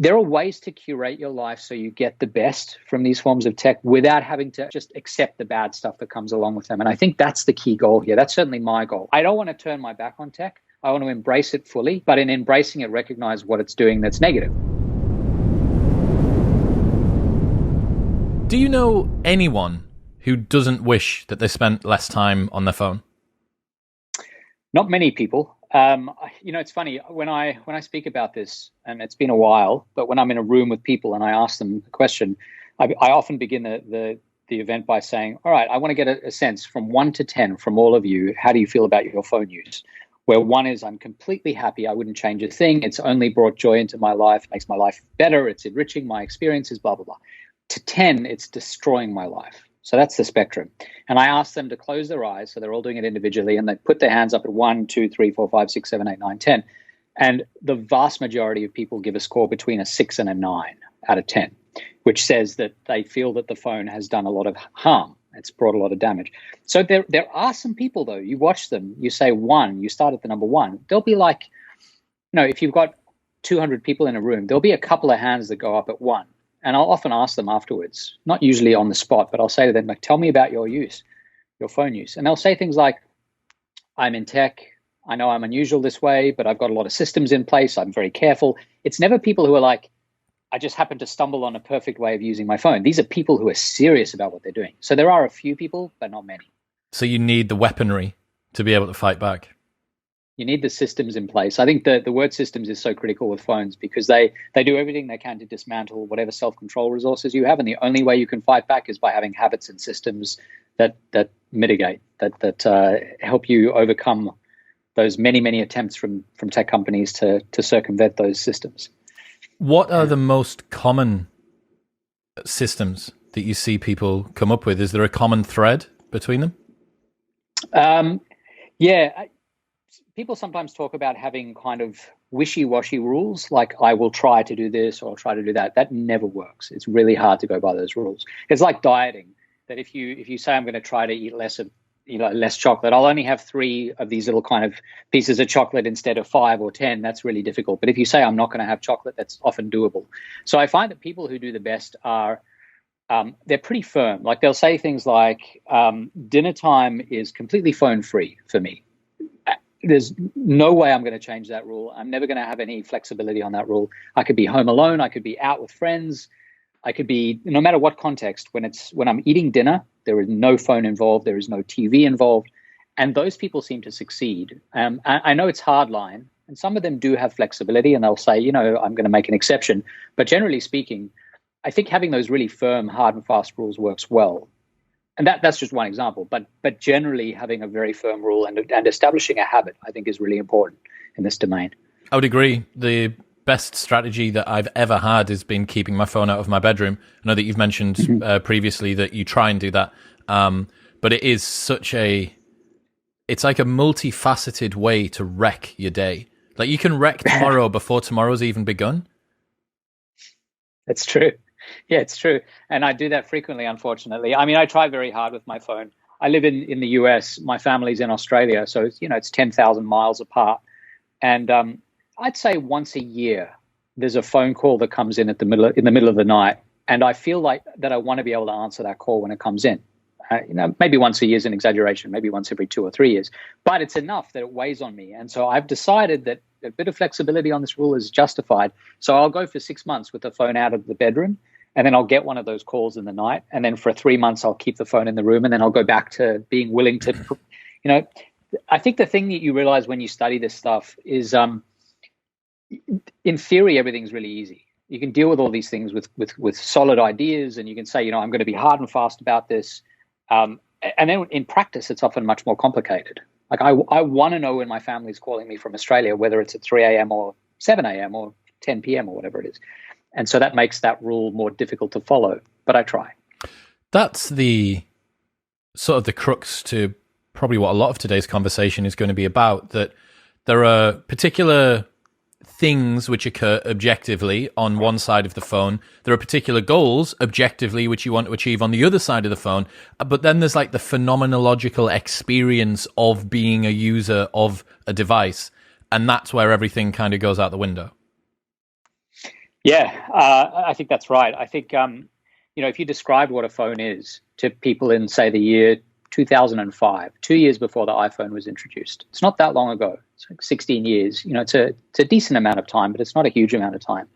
there are ways to curate your life so you get the best from these forms of tech without having to just accept the bad stuff that comes along with them. And I think that's the key goal here. That's certainly my goal. I don't want to turn my back on tech. I want to embrace it fully, but in embracing it, recognize what it's doing that's negative. Do you know anyone who doesn't wish that they spent less time on their phone? Not many people. It's funny when I speak about this, and it's been a while, but when I'm in a room with people and I ask them a question, I often begin the event by saying, all right, I want to get a sense from 1 to 10 from all of you. How do you feel about your phone use? Where 1 is, I'm completely happy. I wouldn't change a thing. It's only brought joy into my life, makes my life better. It's enriching my experiences, blah, blah, blah. To 10, it's destroying my life. So that's the spectrum. And I ask them to close their eyes. So they're all doing it individually. And they put their hands up at 1, 2, 3, 4, 5, 6, 7, 8, 9, 10. And the vast majority of people give a score between a 6 and a 9 out of 10, which says that they feel that the phone has done a lot of harm. It's brought a lot of damage. So there are some people, though, you watch them, you say 1, you start at the number 1. They'll be like, if you've got 200 people in a room, there'll be a couple of hands that go up at 1. And I'll often ask them afterwards, not usually on the spot, but I'll say to them, like, tell me about your phone use. And they'll say things like, I'm in tech. I know I'm unusual this way, but I've got a lot of systems in place. I'm very careful. It's never people who are like, I just happened to stumble on a perfect way of using my phone. These are people who are serious about what they're doing. So there are a few people, but not many. So you need the weaponry to be able to fight back. You need the systems in place. I think the word systems is so critical with phones because they do everything they can to dismantle whatever self-control resources you have. And the only way you can fight back is by having habits and systems that mitigate, that help you overcome those many, many attempts from tech companies to circumvent those systems. What are the most common systems that you see people come up with? Is there a common thread between them? People sometimes talk about having kind of wishy-washy rules, like I will try to do this or I'll try to do that. That never works. It's really hard to go by those rules. It's like dieting, that if you say I'm going to try to eat less chocolate, I'll only have 3 of these little kind of pieces of chocolate instead of 5 or 10. That's really difficult. But if you say I'm not going to have chocolate, that's often doable. So I find that people who do the best are they're pretty firm. Like they'll say things like dinner time is completely phone free for me. There's no way I'm going to change that rule. I'm never going to have any flexibility on that rule. I could be home alone. I could be out with friends. I could be, no matter what context, when I'm eating dinner, there is no phone involved. There is no TV involved. And those people seem to succeed. I know it's hard line, and some of them do have flexibility, and they'll say, I'm going to make an exception. But generally speaking, I think having those really firm, hard and fast rules works well. And that's just one example, but generally having a very firm rule and establishing a habit, I think, is really important in this domain. I would agree. The best strategy that I've ever had has been keeping my phone out of my bedroom. I know that you've mentioned previously that you try and do that, but it is it's like a multifaceted way to wreck your day. Like you can wreck tomorrow before tomorrow's even begun. It's true. Yeah, it's true. And I do that frequently, unfortunately. I mean, I try very hard with my phone. I live in the US. My family's in Australia. So, it's 10,000 miles apart. And I'd say once a year, there's a phone call that comes in in the middle of the night. And I feel like that I want to be able to answer that call when it comes in. Maybe once a year is an exaggeration, maybe once every 2 or 3 years. But it's enough that it weighs on me. And so I've decided that a bit of flexibility on this rule is justified. So I'll go for 6 months with the phone out of the bedroom. And then I'll get one of those calls in the night. And then for 3 months, I'll keep the phone in the room. And then I'll go back to being willing to, I think the thing that you realize when you study this stuff is, in theory, everything's really easy. You can deal with all these things with solid ideas. And you can say, I'm going to be hard and fast about this. And then in practice, it's often much more complicated. Like I want to know when my family's calling me from Australia, whether it's at 3 a.m. or 7 a.m. or 10 p.m. or whatever it is. And so that makes that rule more difficult to follow, but I try. That's the sort of the crux to probably what a lot of today's conversation is going to be about, that there are particular things which occur objectively on one side of the phone. There are particular goals objectively which you want to achieve on the other side of the phone. But then there's like the phenomenological experience of being a user of a device. And that's where everything kind of goes out the window. Yeah, I think that's right. I think, if you describe what a phone is to people in, say, the year 2005, 2 years before the iPhone was introduced, it's not that long ago. It's like 16 years. It's a decent amount of time, but it's not a huge amount of time.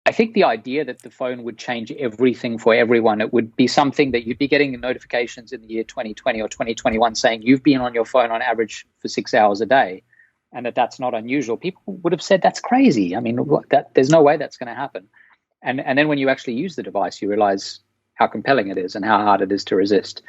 I think the idea that the phone would change everything for everyone, it would be something that you'd be getting notifications in the year 2020 or 2021 saying you've been on your phone on average for 6 hours a day, and that's not unusual. People would have said that's crazy. I mean, there's no way that's going to happen. And then when you actually use the device, you realize how compelling it is and how hard it is to resist.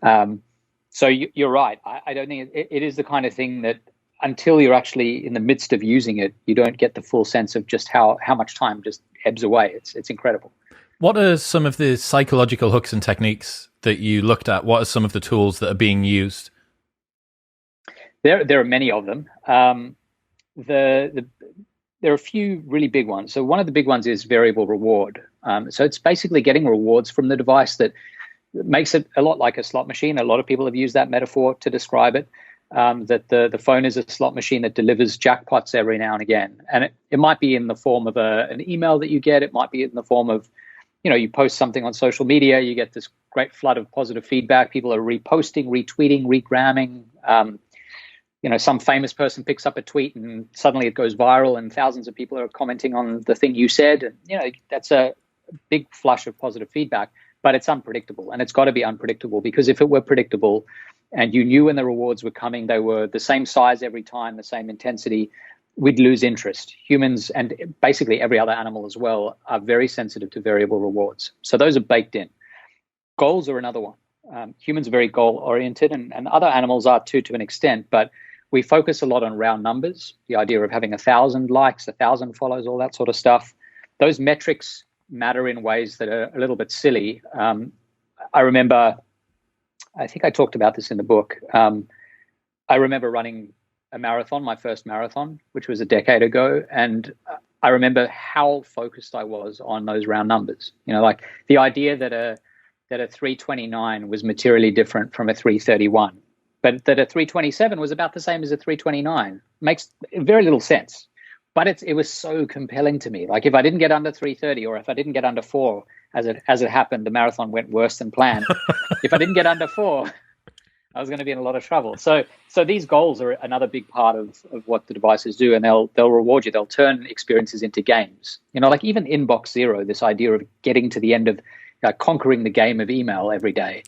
So you're right. I don't think it is the kind of thing that until you're actually in the midst of using it, you don't get the full sense of just how much time just ebbs away. It's incredible. What are some of the psychological hooks and techniques that you looked at? What are some of the tools that are being used? There are many of them. There are a few really big ones. So one of the big ones is variable reward. So it's basically getting rewards from the device that makes it a lot like a slot machine. A lot of people have used that metaphor to describe it. That the phone is a slot machine that delivers jackpots every now and again. And it might be in the form of an email that you get. It might be in the form of, you post something on social media, you get this great flood of positive feedback. People are reposting, retweeting, regramming. Some famous person picks up a tweet and suddenly it goes viral and thousands of people are commenting on the thing you said. And, that's a big flush of positive feedback, but it's unpredictable. And it's got to be unpredictable, because if it were predictable and you knew when the rewards were coming, they were the same size every time, the same intensity, we'd lose interest. Humans, and basically every other animal as well, are very sensitive to variable rewards. So those are baked in. Goals are another one. Humans are very goal-oriented, and other animals are too, to an extent, but we focus a lot on round numbers, the idea of having 1,000 likes, 1,000 follows, all that sort of stuff. Those metrics matter in ways that are a little bit silly. I remember, I think I talked about this in the book. I remember running a marathon, my first marathon, which was a decade ago. And I remember how focused I was on those round numbers. Like the idea that a 329 was materially different from a 331, but that a 327 was about the same as a 329 makes very little sense. But it was so compelling to me. Like if I didn't get under 330, or if I didn't get under 4, as it happened, the marathon went worse than planned. If I didn't get under 4, I was going to be in a lot of trouble. So these goals are another big part of what the devices do, and they'll reward you. They'll turn experiences into games. Like even Inbox Zero, this idea of getting to the end of conquering the game of email every day,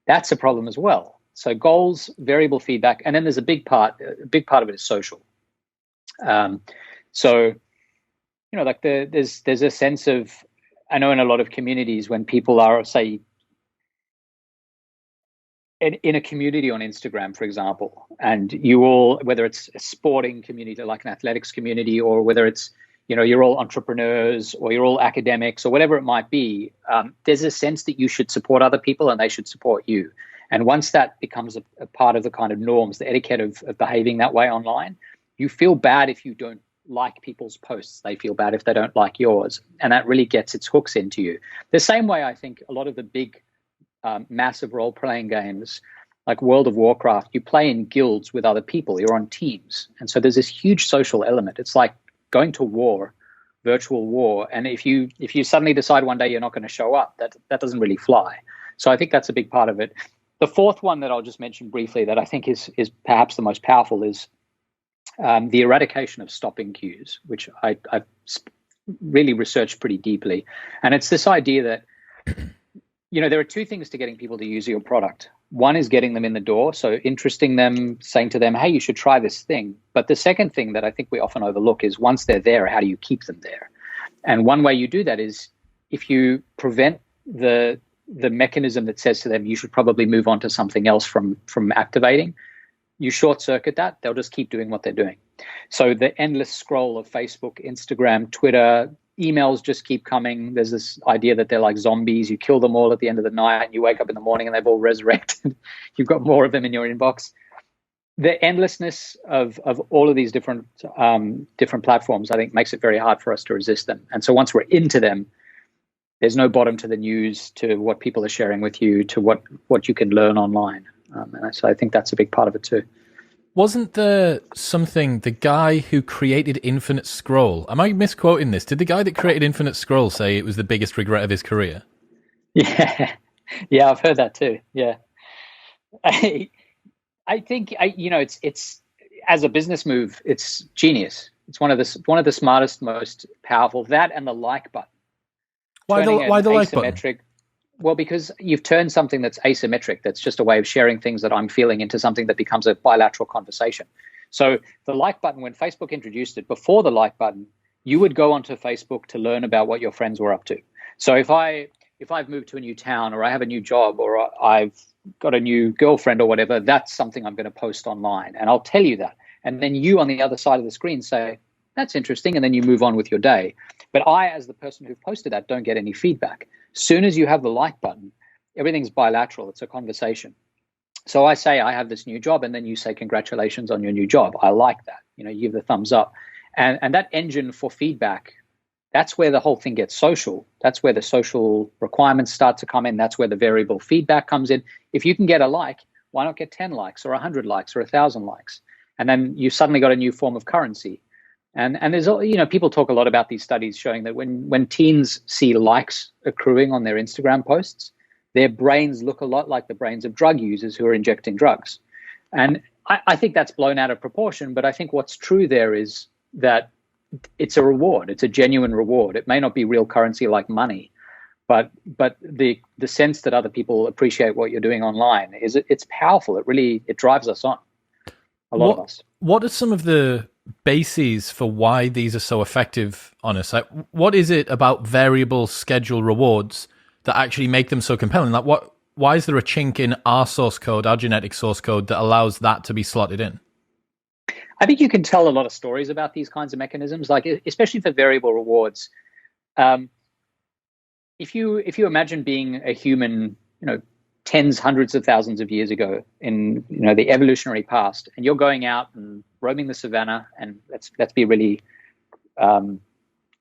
that's a problem as well. So goals, variable feedback, and then there's a big part of it is social. So, like there's a sense of, I know in a lot of communities when people are, say, in a community on Instagram, for example, and you all, whether it's a sporting community like an athletics community, or whether it's, you're all entrepreneurs or you're all academics or whatever it might be, there's a sense that you should support other people and they should support you. And once that becomes a part of the kind of norms, the etiquette of behaving that way online, you feel bad if you don't like people's posts. They feel bad if they don't like yours. And that really gets its hooks into you. The same way I think a lot of the big massive role-playing games like World of Warcraft, you play in guilds with other people. You're on teams. And so there's this huge social element. It's like going to war, virtual war. And if you suddenly decide one day you're not going to show up, that doesn't really fly. So I think that's a big part of it. The fourth one that I'll just mention briefly that I think is perhaps the most powerful is the eradication of stopping cues, which I've really researched pretty deeply. And it's this idea that, there are two things to getting people to use your product. One is getting them in the door, so interesting them, saying to them, hey, you should try this thing. But the second thing that I think we often overlook is once they're there, how do you keep them there? And one way you do that is if you prevent the mechanism that says to them, you should probably move on to something else from activating, you short circuit that, they'll just keep doing what they're doing. So the endless scroll of Facebook, Instagram, Twitter, emails just keep coming. There's this idea that they're like zombies. You kill them all at the end of the night and you wake up in the morning and they've all resurrected. You've got more of them in your inbox. The endlessness of all of these different platforms, I think, makes it very hard for us to resist them. And so once we're into them, there's no bottom to the news, to what people are sharing with you, to what you can learn online. And so I think that's a big part of it too. Wasn't there something, the guy who created Infinite Scroll, am I misquoting this? Did the guy that created Infinite Scroll say it was the biggest regret of his career? Yeah, yeah, I've heard that too. Yeah, I think it's as a business move, it's genius. It's one of the smartest, most powerful. That and the like button. Why the like button? Well, because you've turned something that's asymmetric, that's just a way of sharing things that I'm feeling, into something that becomes a bilateral conversation. So the like button, when Facebook introduced it, before the like button, you would go onto Facebook to learn about what your friends were up to. So if I've moved to a new town, or I have a new job, or I've got a new girlfriend or whatever, that's something I'm going to post online, and I'll tell you that. And then you on the other side of the screen say, that's interesting, and then you move on with your day. But I, as the person who posted that, don't get any feedback. Soon as you have the like button, everything's bilateral. It's a conversation. So I say, I have this new job, and then you say, congratulations on your new job. I like that. You give the thumbs up. And that engine for feedback, that's where the whole thing gets social. That's where the social requirements start to come in. That's where the variable feedback comes in. If you can get a like, why not get 10 likes or 100 likes or 1,000 likes? And then you've suddenly got a new form of currency. And there's, people talk a lot about these studies showing that when teens see likes accruing on their Instagram posts, their brains look a lot like the brains of drug users who are injecting drugs. And I think that's blown out of proportion, but I think what's true there is that it's a reward. It's a genuine reward. It may not be real currency like money, but the sense that other people appreciate what you're doing online it's powerful. It drives us on. A lot of us. What are some of the bases for why these are so effective on us? Like, what is it about variable schedule rewards that actually make them so compelling? Like, why is there a chink in our source code, our genetic source code, that allows that to be slotted in? I think you can tell a lot of stories about these kinds of mechanisms, like especially for variable rewards. If you imagine being a human, tens, hundreds of thousands of years ago in the evolutionary past, and you're going out and roaming the savannah, and let's be really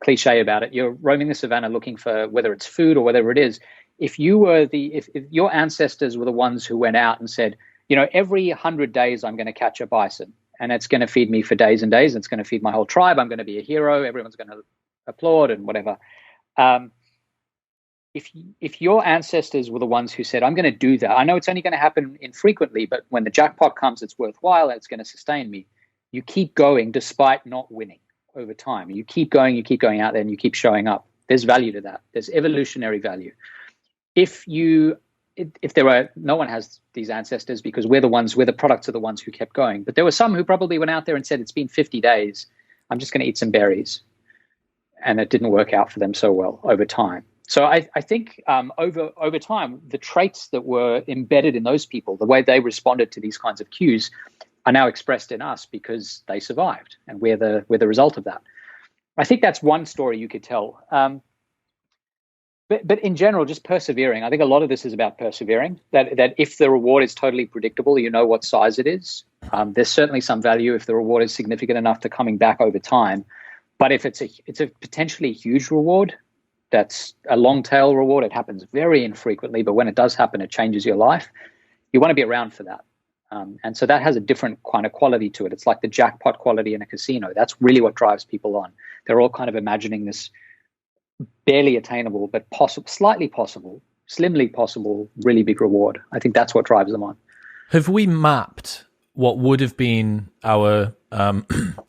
cliche about it. You're roaming the savannah looking for whether it's food or whatever it is. If your ancestors were the ones who went out and said, every 100 days I'm going to catch a bison, and it's going to feed me for days and days, and it's going to feed my whole tribe. I'm going to be a hero. Everyone's going to applaud and whatever. If your ancestors were the ones who said, I'm going to do that, I know it's only going to happen infrequently, but when the jackpot comes, it's worthwhile and it's going to sustain me. You keep going despite not winning over time. You keep going out there, and you keep showing up. There's value to that. There's evolutionary value. If no one has these ancestors, because we're the products of the ones who kept going. But there were some who probably went out there and said, it's been 50 days. I'm just going to eat some berries. And it didn't work out for them so well over time. So I think over time, the traits that were embedded in those people, the way they responded to these kinds of cues, are now expressed in us because they survived, and we're the result of that. I think that's one story you could tell. But in general, just persevering. I think a lot of this is about persevering. That if the reward is totally predictable, you know what size it is. There's certainly some value if the reward is significant enough to coming back over time. But if it's a potentially huge reward, that's a long tail reward. It happens very infrequently, but when it does happen, it changes your life. You want to be around for that. And so that has a different kind of quality to it. It's like the jackpot quality in a casino. That's really what drives people on. They're all kind of imagining this barely attainable, but slightly possible, slimly possible, really big reward. I think that's what drives them on. Have we mapped what would have been our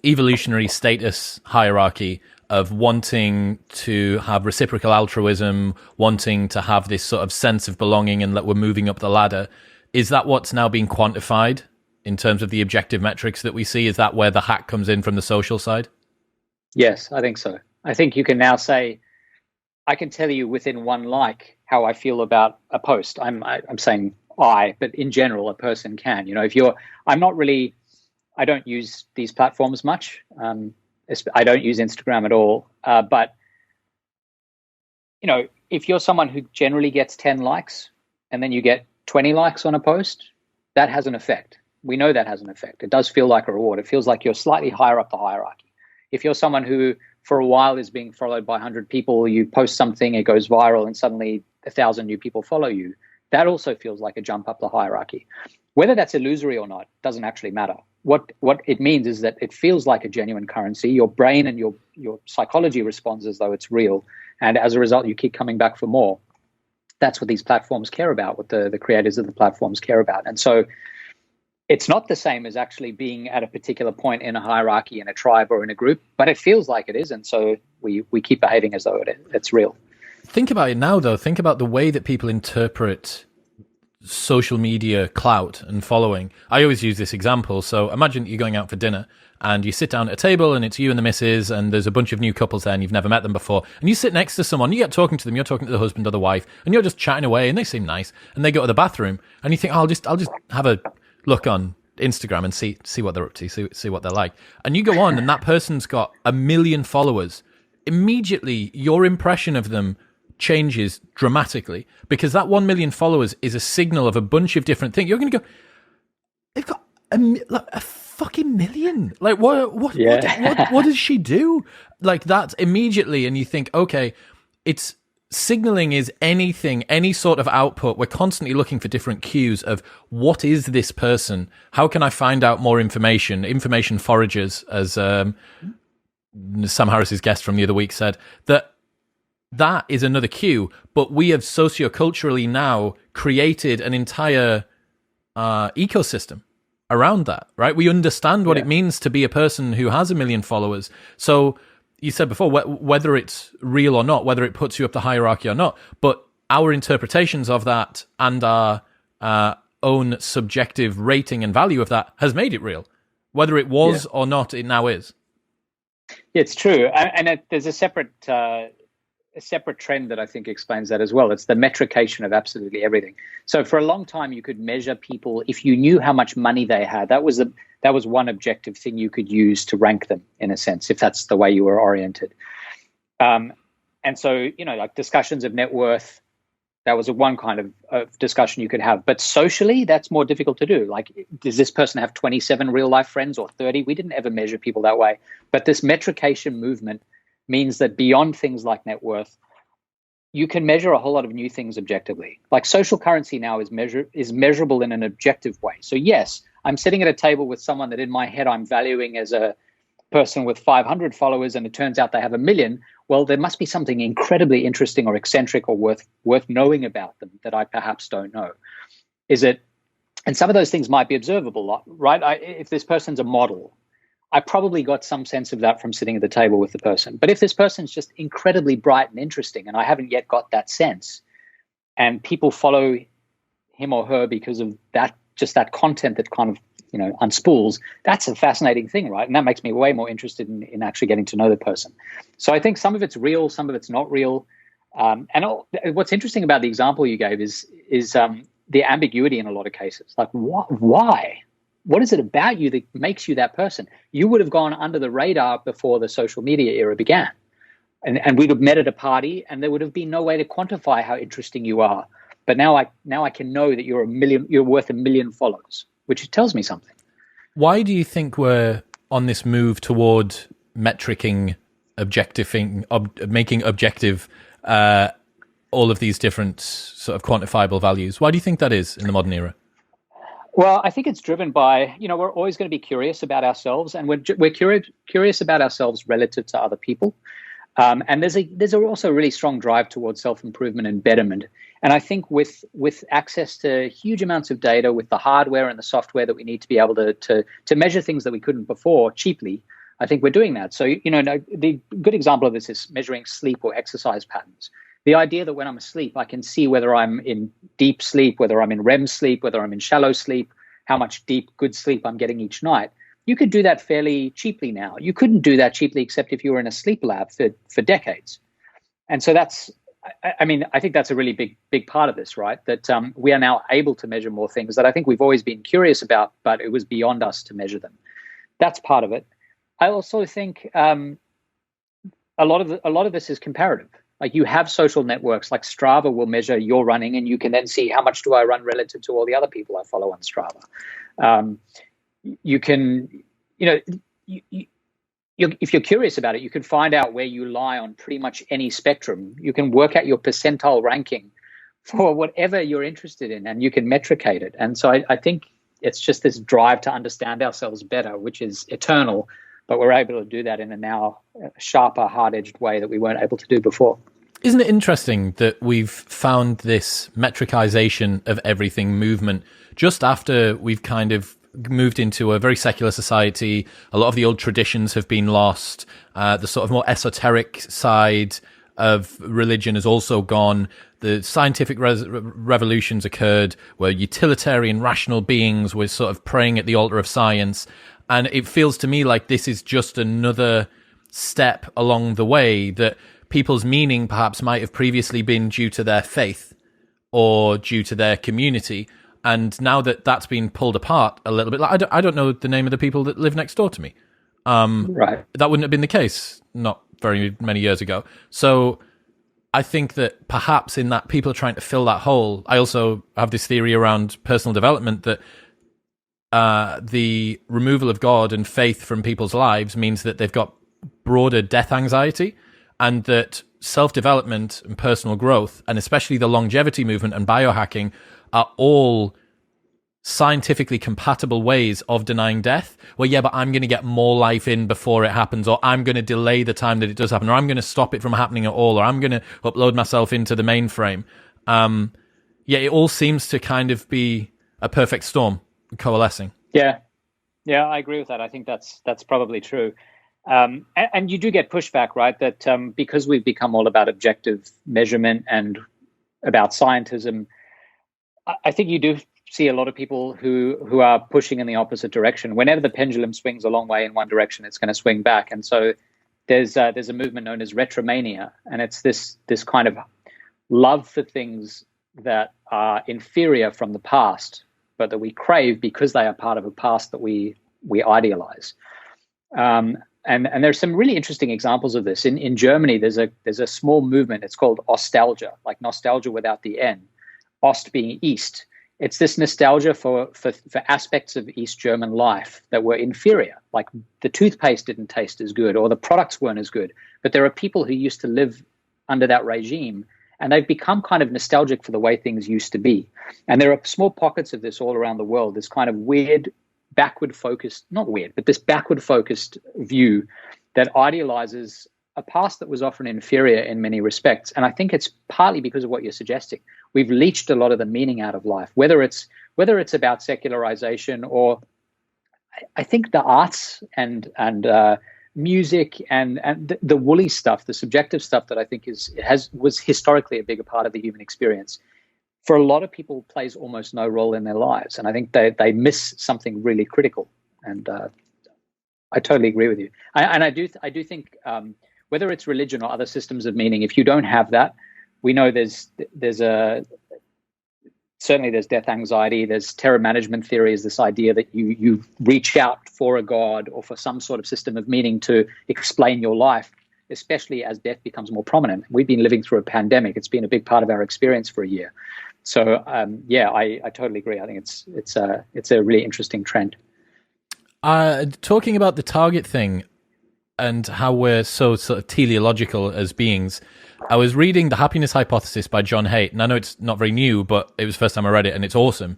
evolutionary status hierarchy of wanting to have reciprocal altruism, wanting to have this sort of sense of belonging and that we're moving up the ladder? Is that what's now being quantified in terms of the objective metrics that we see? Is that where the hack comes in from the social side? Yes, I think so. I think you can now say, I can tell you within one like how I feel about a post. I'm saying but in general, a person can. I don't use these platforms much. I don't use Instagram at all. But if you're someone who generally gets 10 likes and then you get 20 likes on a post, that has an effect. We know that has an effect. It does feel like a reward. It feels like you're slightly higher up the hierarchy. If you're someone who for a while is being followed by 100 people, you post something, it goes viral, and suddenly 1,000 new people follow you, that also feels like a jump up the hierarchy. Whether that's illusory or not doesn't actually matter. What it means is that it feels like a genuine currency. Your brain and your psychology responds as though it's real, and as a result, you keep coming back for more. That's what these platforms care about, what the creators of the platforms care about. And so it's not the same as actually being at a particular point in a hierarchy, in a tribe or in a group, but it feels like it is. And so we keep behaving as though it's real. Think about it now, though. Think about the way that people interpret social media clout and following. I always use this example. So imagine you're going out for dinner and you sit down at a table and it's you and the missus and there's a bunch of new couples there and you've never met them before. And you sit next to someone, you get talking to them, you're talking to the husband or the wife and you're just chatting away and they seem nice and they go to the bathroom and you think, oh, I'll just have a look on Instagram and see what they're up to, see what they're like. And you go on and that person's got 1 million followers. Immediately, your impression of them changes dramatically because that 1 million followers is a signal of a bunch of different things. You're going to go, they've got a fucking million. Like, what does she do? Like that immediately. And you think, okay, it's signaling is anything, any sort of output. We're constantly looking for different cues of what is this person? How can I find out more information? Information foragers, as Sam Harris's guest from the other week said, that is another cue, but we have socioculturally now created an entire ecosystem around that, right? We understand what it means to be a person who has 1 million followers. So you said before, whether it's real or not, whether it puts you up the hierarchy or not, but our interpretations of that and our own subjective rating and value of that has made it real. Whether it was or not, it now is. It's true. And there's a separate trend that I think explains that as well. It's the metricization of absolutely everything. So for a long time, you could measure people if you knew how much money they had. That was one objective thing you could use to rank them, in a sense, if that's the way you were oriented. And so, like discussions of net worth, that was one kind of discussion you could have. But socially, that's more difficult to do. Like, does this person have 27 real life friends or 30? We didn't ever measure people that way. But this metricization movement means that beyond things like net worth, you can measure a whole lot of new things objectively. Like social currency now is measurable in an objective way. So yes, I'm sitting at a table with someone that in my head I'm valuing as a person with 500 followers, and it turns out they have 1 million. Well, there must be something incredibly interesting or eccentric or worth knowing about them that I perhaps don't know. And some of those things might be observable, right? If this person's a model, I probably got some sense of that from sitting at the table with the person. But if this person's just incredibly bright and interesting, and I haven't yet got that sense, and people follow him or her because of that, just that content that kind of, unspools, that's a fascinating thing, right? And that makes me way more interested in actually getting to know the person. So I think some of it's real, some of it's not real. What's interesting about the example you gave is the ambiguity in a lot of cases. Like, why? What is it about you that makes you that person? You would have gone under the radar before the social media era began. And we'd have met at a party and there would have been no way to quantify how interesting you are. But now I can know that you're worth 1 million followers, which tells me something. Why do you think we're on this move toward metricing, making objective all of these different sort of quantifiable values? Why do you think that is in the modern era? Well, I think it's driven by, we're always going to be curious about ourselves, and we're curious about ourselves relative to other people. And there's also a really strong drive towards self-improvement and betterment. And I think with access to huge amounts of data, with the hardware and the software that we need to be able to measure things that we couldn't before cheaply, I think we're doing that. So, the good example of this is measuring sleep or exercise patterns. The idea that when I'm asleep, I can see whether I'm in deep sleep, whether I'm in REM sleep, whether I'm in shallow sleep, how much deep, good sleep I'm getting each night. You could do that fairly cheaply now. You couldn't do that cheaply except if you were in a sleep lab for decades. And so I think that's a really big part of this, right? That we are now able to measure more things that I think we've always been curious about, but it was beyond us to measure them. That's part of it. I also think a lot of this is comparative. Like, you have social networks like Strava will measure your running, and you can then see how much do I run relative to all the other people I follow on Strava. You can, if you're curious about it, you can find out where you lie on pretty much any spectrum. You can work out your percentile ranking for whatever you're interested in, and you can metricate it. And so I think it's just this drive to understand ourselves better, which is eternal, but we're able to do that in a now sharper, hard-edged way that we weren't able to do before. Isn't it interesting that we've found this metricization of everything movement just after we've kind of moved into a very secular society? A lot of the old traditions have been lost. The sort of more esoteric side of religion has also gone. The scientific revolutions occurred where utilitarian, rational beings were sort of praying at the altar of science. And it feels to me like this is just another step along the way, that people's meaning perhaps might have previously been due to their faith or due to their community. And now that that's been pulled apart a little bit, like I don't know the name of the people that live next door to me. Right. That wouldn't have been the case not very many years ago. So I think that perhaps in that people are trying to fill that hole. I also have this theory around personal development that the removal of God and faith from people's lives means that they've got broader death anxiety, and that self-development and personal growth, and especially the longevity movement and biohacking, are all scientifically compatible ways of denying death. Well, yeah, but I'm going to get more life in before it happens, or I'm going to delay the time that it does happen, or I'm going to stop it from happening at all, or I'm going to upload myself into the mainframe. Yeah, it all seems to kind of be a perfect storm coalescing. Yeah, I agree with that. I think that's probably true. And you do get pushback, right? That because we've become all about objective measurement and about scientism, I think you do see a lot of people who are pushing in the opposite direction. Whenever the pendulum swings a long way in one direction, it's going to swing back. And so there's a movement known as retromania, and it's this kind of love for things that are inferior from the past, but that we crave because they are part of a past that we idealize. And there's some really interesting examples of this. In Germany, there's a small movement. It's called Ostalgia, like nostalgia without the N. Ost being East. It's this nostalgia for aspects of East German life that were inferior, like the toothpaste didn't taste as good or the products weren't as good. But there are people who used to live under that regime, and they've become kind of nostalgic for the way things used to be. And there are small pockets of this all around the world, this kind of weird, backward-focused, not weird, but this backward-focused view that idealizes a past that was often inferior in many respects. And I think it's partly because of what you're suggesting. We've leached a lot of the meaning out of life, whether it's about secularization or I think the arts and music and the woolly stuff, the subjective stuff that I think was historically a bigger part of the human experience. For a lot of people, plays almost no role in their lives, and I think they miss something really critical. And I totally agree with you. I do think whether it's religion or other systems of meaning, if you don't have that, we know there's death anxiety. There's terror management theory, is this idea that you reach out for a god or for some sort of system of meaning to explain your life, especially as death becomes more prominent. We've been living through a pandemic. It's been a big part of our experience for a year. So I totally agree. I think it's a really interesting trend. Talking about the target thing and how we're so sort of teleological as beings, I was reading The Happiness Hypothesis by John Haidt, and I know it's not very new, but it was the first time I read it, and it's awesome.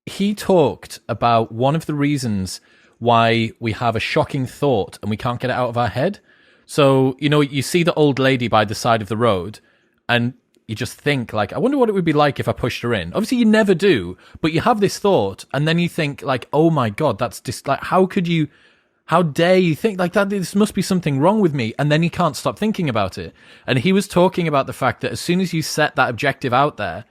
He talked about one of the reasons why we have a shocking thought and we can't get it out of our head. So, you see the old lady by the side of the road, and you just think, like, I wonder what it would be like if I pushed her in. Obviously, you never do, but you have this thought, and then you think, like, oh my God, that's just, like, how dare you think like that? This must be something wrong with me. And then you can't stop thinking about it. And he was talking about the fact that as soon as you set that objective out there,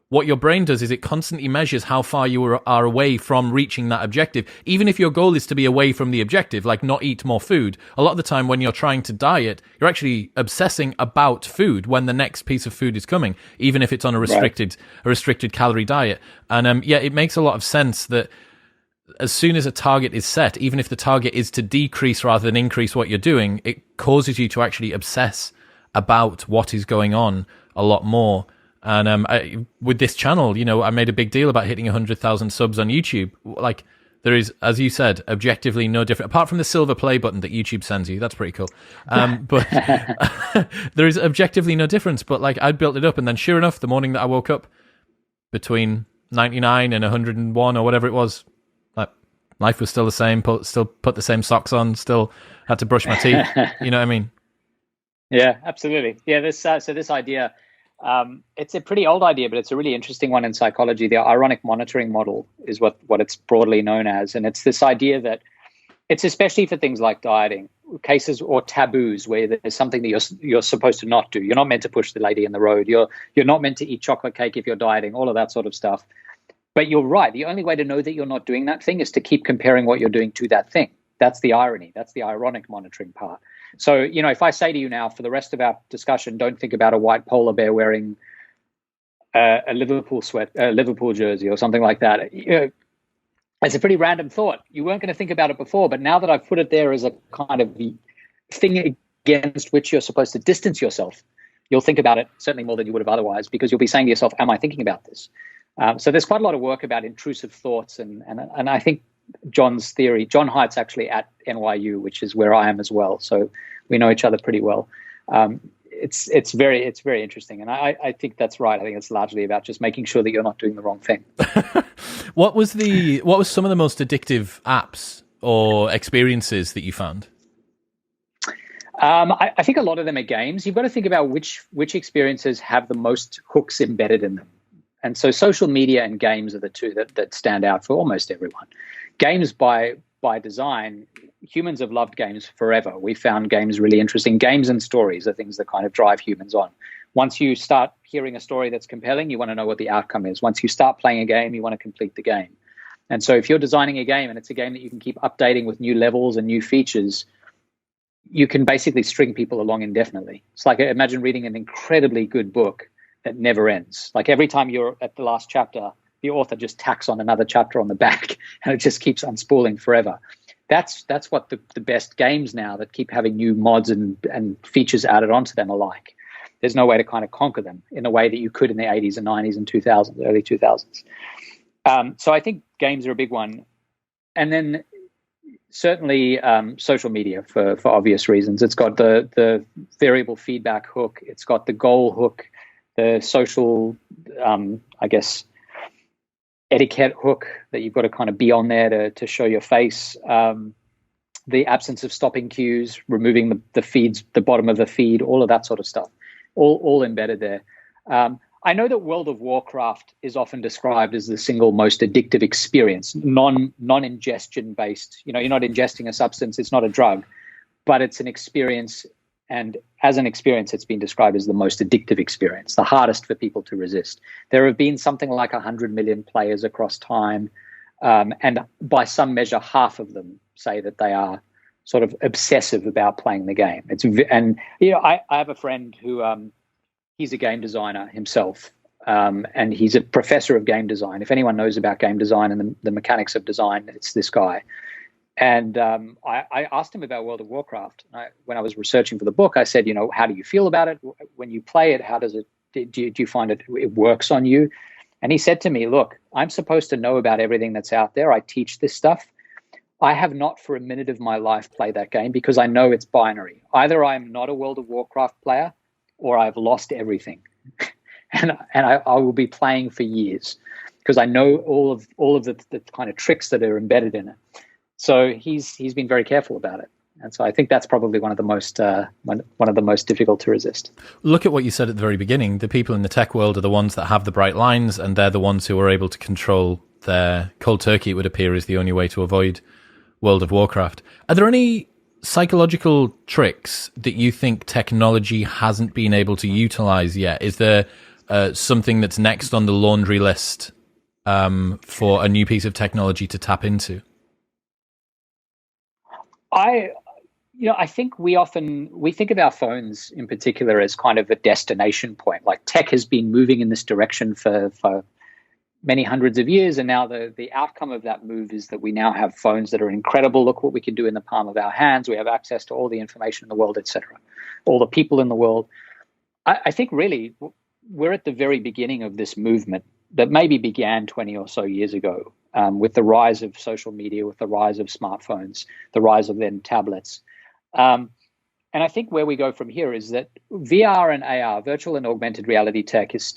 what your brain does is it constantly measures how far you are away from reaching that objective. Even if your goal is to be away from the objective, like not eat more food, a lot of the time when you're trying to diet, you're actually obsessing about food when the next piece of food is coming, even if it's on a restricted calorie diet. And it makes a lot of sense that as soon as a target is set, even if the target is to decrease rather than increase what you're doing, it causes you to actually obsess about what is going on a lot more. And with this channel, I made a big deal about hitting 100,000 subs on YouTube. Like, there is, as you said, objectively no different, apart from the silver play button that YouTube sends you. That's pretty cool. But there is objectively no difference. But like, I built it up, and then sure enough, the morning that I woke up, between 99 and 101 or whatever it was, like life was still the same, still put the same socks on, still had to brush my teeth. You know what I mean? Yeah, absolutely. Yeah, this idea, it's a pretty old idea, but it's a really interesting one in psychology. The ironic monitoring model is what it's broadly known as. And it's this idea that it's especially for things like dieting, cases or taboos where there's something that you're supposed to not do. You're not meant to push the lady in the road. You're not meant to eat chocolate cake if you're dieting, all of that sort of stuff. But you're right. The only way to know that you're not doing that thing is to keep comparing what you're doing to that thing. That's the irony. That's the ironic monitoring part. So, if I say to you now, for the rest of our discussion, don't think about a white polar bear wearing a Liverpool jersey or something like that. It's a pretty random thought. You weren't going to think about it before, but now that I've put it there as a kind of thing against which you're supposed to distance yourself, you'll think about it certainly more than you would have otherwise, because you'll be saying to yourself, am I thinking about this? So there's quite a lot of work about intrusive thoughts, and I think John's theory, John Haidt's actually at NYU, which is where I am as well, so we know each other pretty well. It's very interesting, and I think that's right. I think it's largely about just making sure that you're not doing the wrong thing. What was some of the most addictive apps or experiences that you found? I think a lot of them are games. You've got to think about which experiences have the most hooks embedded in them. And so social media and games are the two that stand out for almost everyone. Games by design, humans have loved games forever. We found games really interesting. Games and stories are things that kind of drive humans on. Once you start hearing a story that's compelling, you want to know what the outcome is. Once you start playing a game, you want to complete the game. And so if you're designing a game and it's a game that you can keep updating with new levels and new features, you can basically string people along indefinitely. It's like, imagine reading an incredibly good book that never ends. Like every time you're at the last chapter, the author just tacks on another chapter on the back and it just keeps unspooling forever. That's what the best games now that keep having new mods and features added onto them are like. There's no way to kind of conquer them in a way that you could in the 80s and 90s and 2000s, early 2000s. So I think games are a big one. And then certainly social media for obvious reasons. It's got the variable feedback hook. It's got the goal hook, the social, etiquette hook that you've got to kind of be on there to show your face. The absence of stopping cues, removing the feeds, the bottom of the feed, all of that sort of stuff, all embedded there. I know that World of Warcraft is often described as the single most addictive experience, non-ingestion based. You're not ingesting a substance, it's not a drug, but it's an experience. And as an experience, it's been described as the most addictive experience, the hardest for people to resist. There have been something like 100 million players across time. And by some measure, half of them say that they are sort of obsessive about playing the game. I have a friend who he's a game designer himself, and he's a professor of game design. If anyone knows about game design and the mechanics of design, it's this guy. And I asked him about World of Warcraft. When I was researching for the book, I said, how do you feel about it? When you play it, how does it, do you find it works on you? And he said to me, look, I'm supposed to know about everything that's out there. I teach this stuff. I have not for a minute of my life played that game because I know it's binary. Either I'm not a World of Warcraft player or I've lost everything. and I will be playing for years because I know all of the kind of tricks that are embedded in it. So he's been very careful about it. And so I think that's probably one of the most difficult to resist. Look at what you said at the very beginning. The people in the tech world are the ones that have the bright lines, and they're the ones who are able to control their cold turkey, it would appear, is the only way to avoid World of Warcraft. Are there any psychological tricks that you think technology hasn't been able to utilize yet? Is there something that's next on the laundry list for a new piece of technology to tap into? I think we think of our phones in particular as kind of a destination point. Like tech has been moving in this direction for many hundreds of years, and now the outcome of that move is that we now have phones that are incredible. Look what we can do in the palm of our hands. We have access to all the information in the world, etc., all the people in the world. I think really we're at the very beginning of this movement that maybe began 20 or so years ago. With the rise of social media, with the rise of smartphones, the rise of then tablets. And I think where we go from here is that VR and AR, virtual and augmented reality tech, it's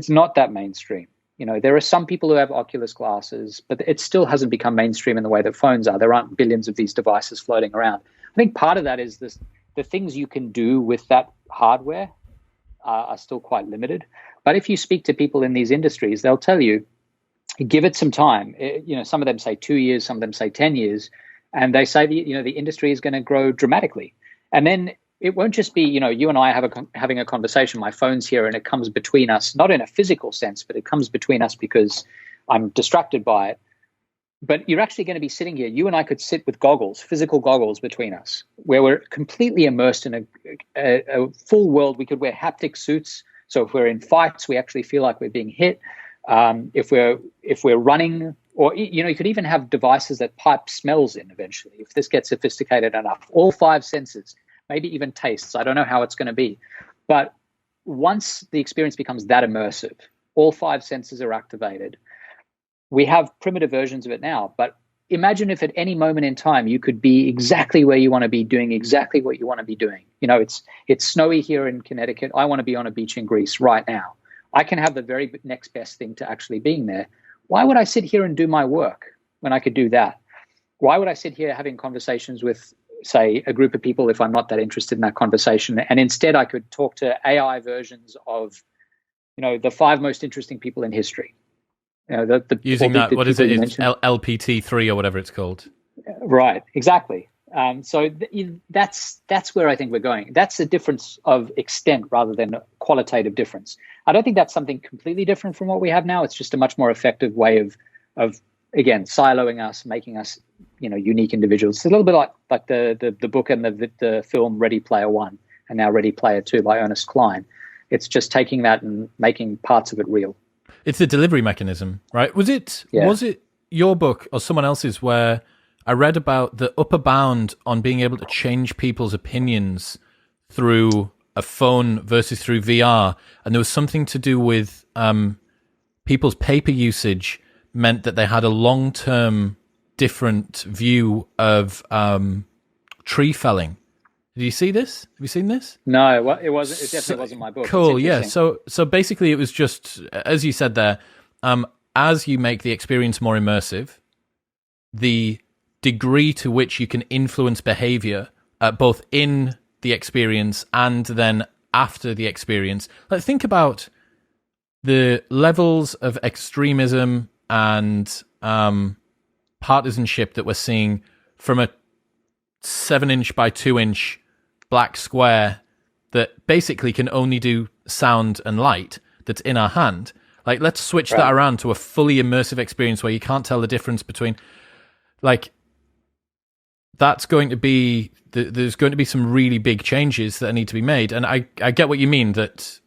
not that mainstream. There are some people who have Oculus glasses, but it still hasn't become mainstream in the way that phones are. There aren't billions of these devices floating around. I think part of that is the things you can do with that hardware are still quite limited. But if you speak to people in these industries, they'll tell you, give it some time. Some of them say 2 years, some of them say 10 years, and they say the industry is going to grow dramatically. And then it won't just be, you and I having a conversation, my phone's here and it comes between us, not in a physical sense, but it comes between us because I'm distracted by it. But you're actually going to be sitting here. You and I could sit with goggles, physical goggles between us, where we're completely immersed in a full world. We could wear haptic suits. So if we're in fights, we actually feel like we're being hit. If we're running, or, you could even have devices that pipe smells in eventually, if this gets sophisticated enough. All 5 senses. Maybe even tastes. I don't know how it's going to be. But once the experience becomes that immersive, all 5 senses are activated. We have primitive versions of it now, but imagine if at any moment in time you could be exactly where you want to be, doing exactly what you want to be doing. It's snowy here in Connecticut. I want to be on a beach in Greece right now. I can have the very next best thing to actually being there. Why would I sit here and do my work when I could do that? Why would I sit here having conversations with, say, a group of people if I'm not that interested in that conversation? And instead I could talk to AI versions of, the 5 most interesting people in history. Using that, what is it? It's LPT3 or whatever it's called. Right, exactly. So that's where I think we're going. That's a difference of extent rather than a qualitative difference. I don't think that's something completely different from what we have now. It's just a much more effective way of again, siloing us, making us, unique individuals. It's a little bit like the book and the film Ready Player One and now Ready Player Two by Ernest Cline. It's just taking that and making parts of it real. It's the delivery mechanism, right? Was it your book or someone else's where I read about the upper bound on being able to change people's opinions through a phone versus through VR, and there was something to do with people's paper usage meant that they had a long-term different view of tree felling. Did you see this? Have you seen this? No, it wasn't. It definitely wasn't my book. Cool, yeah. So basically, it was just, as you said there, as you make the experience more immersive, the degree to which you can influence behavior, both in the experience and then after the experience. Like, think about the levels of extremism and partisanship that we're seeing from a 7-inch by 2-inch black square that basically can only do sound and light that's in our hand. Like, let's switch that around to a fully immersive experience where you can't tell the difference between, like, that's going to be, there's going to be some really big changes that need to be made. And I get what you mean, that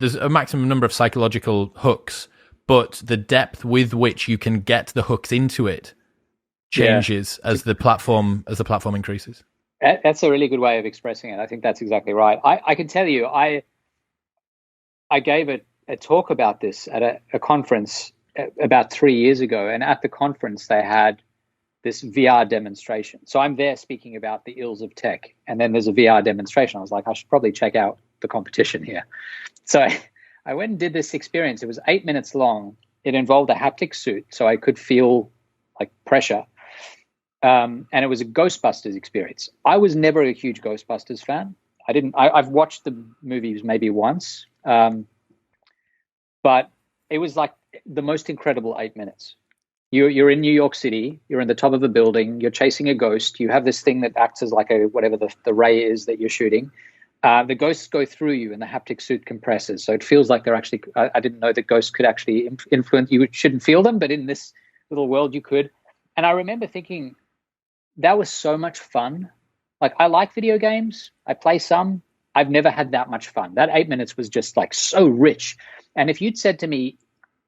there's a maximum number of psychological hooks, but the depth with which you can get the hooks into it changes as the platform increases. That's a really good way of expressing it. I think that's exactly right. I can tell you, I gave a talk about this at a conference about 3 years ago, and at the conference they had this VR demonstration. So I'm there speaking about the ills of tech, and then there's a VR demonstration. I was like, I should probably check out the competition here. So I went and did this experience. It was 8 minutes long. It involved a haptic suit, so I could feel like pressure. And it was a Ghostbusters experience. I was never a huge Ghostbusters fan. I've watched the movies maybe once, but it was like the most incredible 8 minutes. You're in New York City. You're in the top of a building. You're chasing a ghost. You have this thing that acts as like whatever the ray is that you're shooting. The ghosts go through you, and the haptic suit compresses. So it feels like they're actually. I didn't know that ghosts could actually influence. You shouldn't feel them, but in this little world, you could. And I remember thinking, that was so much fun. Like, I like video games. I play some. I've never had that much fun. That 8 minutes was just like so rich. And if you'd said to me,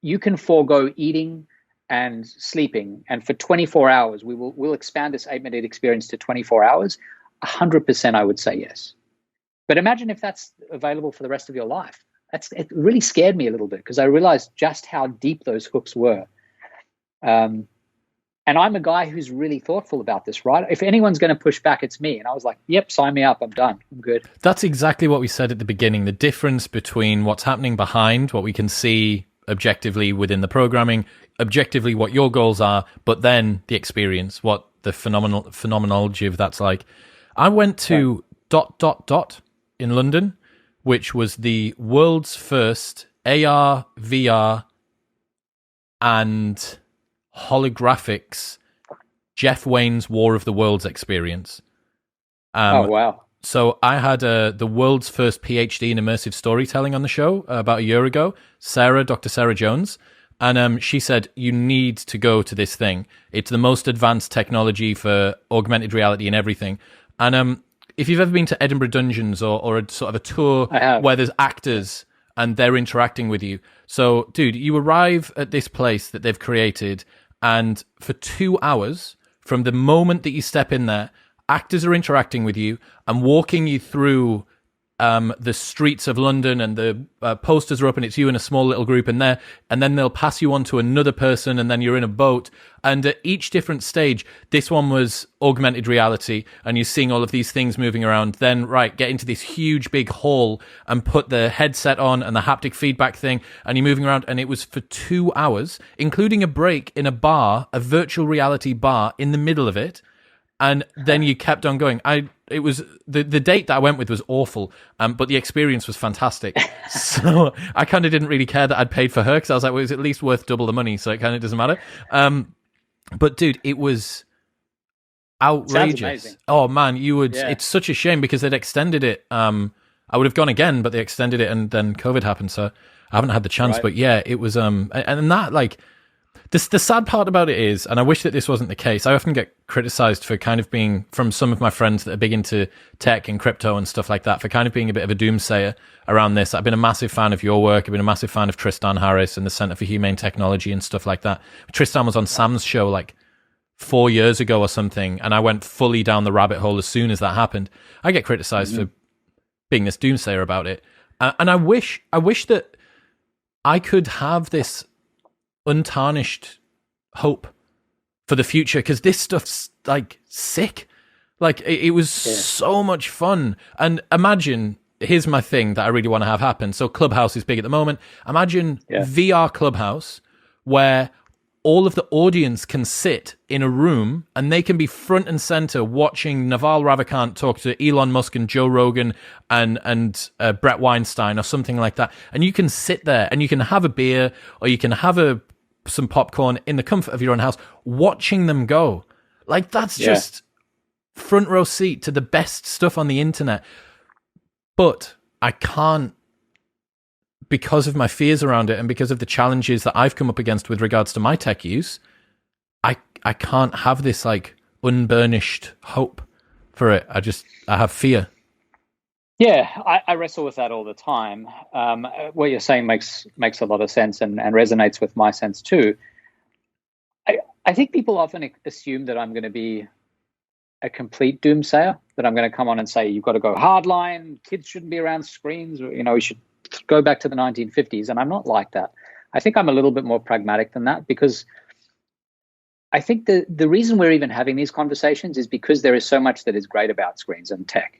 you can forego eating and sleeping, and for 24 hours, we'll expand this 8 minute experience to 24 hours, 100% I would say yes. But imagine if that's available for the rest of your life. It really scared me a little bit, because I realized just how deep those hooks were. And I'm a guy who's really thoughtful about this, right? If anyone's going to push back, it's me. And I was like, yep, sign me up. I'm done. I'm good. That's exactly what we said at the beginning. The difference between what's happening behind, what we can see objectively within the programming, objectively what your goals are, but then the experience, what the phenomenology of that's like. I went to ... in London, which was the world's first AR, VR, and holographics Jeff Wayne's War of the Worlds experience. Oh, wow. So I had the world's first PhD in immersive storytelling on the show about a year ago, Dr. Sarah Jones. And she said, you need to go to this thing. It's the most advanced technology for augmented reality and everything. And if you've ever been to Edinburgh Dungeons or a sort of a tour where there's actors and they're interacting with you. So, dude, you arrive at this place that they've created, and for 2 hours, from the moment that you step in there, actors are interacting with you and walking you through the streets of London, and the posters are up, and it's you in a small little group in there, and then they'll pass you on to another person, and then you're in a boat. And at each different stage, this one was augmented reality, and you're seeing all of these things moving around. Then, get into this huge big hall and put the headset on and the haptic feedback thing, and you're moving around. And it was for 2 hours, including a break in a bar, a virtual reality bar in the middle of it. And then you kept on going. It was the date that I went with was awful, but the experience was fantastic. So I kind of didn't really care that I'd paid for her, because I was like, well, it was at least worth double the money, so it kind of doesn't matter. But dude, it was outrageous. Oh man, you would. Yeah. It's such a shame because they'd extended it. I would have gone again, but they extended it, and then COVID happened, so I haven't had the chance. Right. But yeah, it was. And that like. The sad part about it is, and I wish that this wasn't the case, I often get criticized for kind of being, from some of my friends that are big into tech and crypto and stuff like that, for kind of being a bit of a doomsayer around this. I've been a massive fan of your work. I've been a massive fan of Tristan Harris and the Center for Humane Technology and stuff like that. Tristan was on Sam's show like 4 years ago or something, and I went fully down the rabbit hole as soon as that happened. I get criticized for being this doomsayer about it. And I wish that I could have this untarnished hope for the future, because this stuff's like sick. Like it was so much fun. And imagine, here's my thing that I really want to have happen. So Clubhouse is big at the moment. Imagine VR Clubhouse, where all of the audience can sit in a room and they can be front and center watching Naval Ravikant talk to Elon Musk and Joe Rogan and Brett Weinstein or something like that. And you can sit there and you can have a beer, or you can have some popcorn in the comfort of your own house, watching them go. Like that's just front row seat to the best stuff on the internet. But I can't, because of my fears around it and because of the challenges that I've come up against with regards to my tech use, I can't have this like unburnished hope for it. I have fear. Yeah, I wrestle with that all the time. What you're saying makes a lot of sense and resonates with my sense too. I think people often assume that I'm going to be a complete doomsayer, that I'm going to come on and say, you've got to go hardline, kids shouldn't be around screens, or, we should go back to the 1950s. And I'm not like that. I think I'm a little bit more pragmatic than that, because I think the reason we're even having these conversations is because there is so much that is great about screens and tech.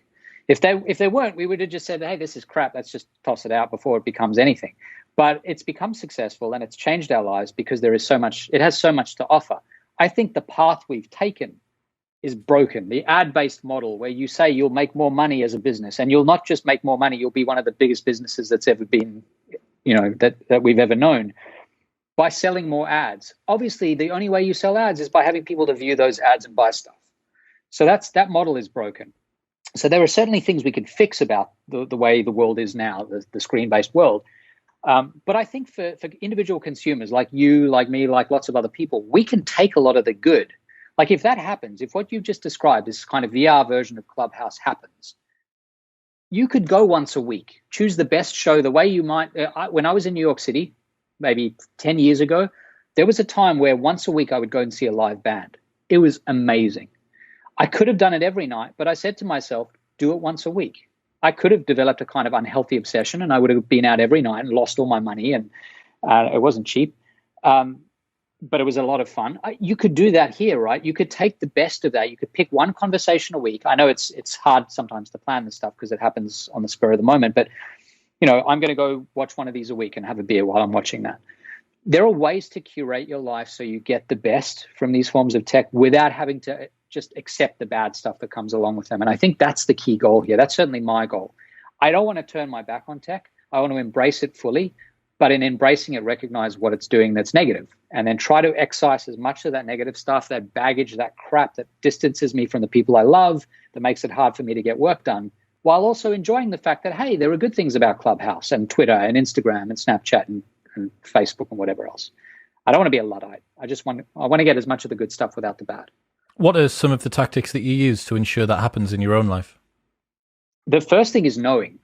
If there weren't, we would have just said, hey, this is crap, let's just toss it out before it becomes anything. But it's become successful and it's changed our lives because there is so much, it has so much to offer. I think the path we've taken is broken. The ad-based model where you say you'll make more money as a business, and you'll not just make more money, you'll be one of the biggest businesses that's ever been, that we've ever known, by selling more ads. Obviously, the only way you sell ads is by having people to view those ads and buy stuff. So that model is broken. So there are certainly things we could fix about the way the world is now, the screen-based world. But I think for individual consumers like you, like me, like lots of other people, we can take a lot of the good. Like if that happens, if what you've just described, this kind of VR version of Clubhouse happens, you could go once a week, choose the best show the way you might. When I was in New York City, maybe 10 years ago, there was a time where once a week I would go and see a live band. It was amazing. I could have done it every night, but I said to myself, do it once a week. I could have developed a kind of unhealthy obsession and I would have been out every night and lost all my money, and it wasn't cheap. But it was a lot of fun. You could do that here, right? You could take the best of that. You could pick one conversation a week. I know it's hard sometimes to plan this stuff because it happens on the spur of the moment, but I'm going to go watch one of these a week and have a beer while I'm watching that. There are ways to curate your life so you get the best from these forms of tech without having to just accept the bad stuff that comes along with them. And I think that's the key goal here. That's certainly my goal. I don't want to turn my back on tech. I want to embrace it fully, but in embracing it, recognize what it's doing that's negative, and then try to excise as much of that negative stuff, that baggage, that crap that distances me from the people I love, that makes it hard for me to get work done, while also enjoying the fact that, hey, there are good things about Clubhouse and Twitter and Instagram and Snapchat and Facebook and whatever else. I don't want to be a Luddite. I want to get as much of the good stuff without the bad. What are some of the tactics that you use to ensure that happens in your own life? The first thing is knowing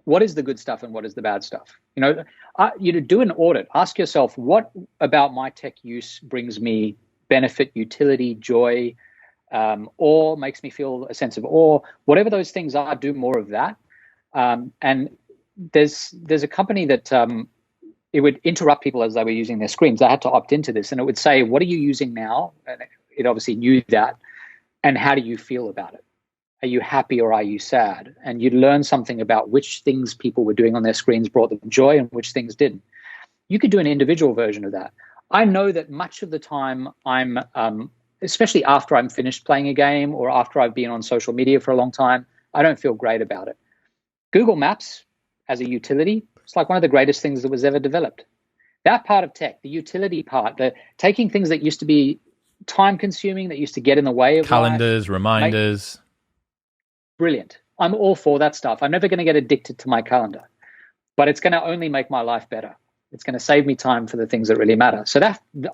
what is the good stuff and what is the bad stuff. Do an audit. Ask yourself, what about my tech use brings me benefit, utility, joy, or makes me feel a sense of awe. Whatever those things are, do more of that. And there's a company that it would interrupt people as they were using their screens. I had to opt into this, and it would say, what are you using now? And it obviously knew that. And how do you feel about it? Are you happy or are you sad? And you'd learn something about which things people were doing on their screens brought them joy and which things didn't. You could do an individual version of that. I know that much of the time I'm, especially after I'm finished playing a game or after I've been on social media for a long time, I don't feel great about it. Google Maps as a utility, it's like one of the greatest things that was ever developed. That part of tech, the utility part, the taking things that used to be time consuming, that used to get in the way of calendars, life, reminders. Brilliant. I'm all for that stuff. I'm never going to get addicted to my calendar, but it's going to only make my life better. It's going to save me time for the things that really matter. So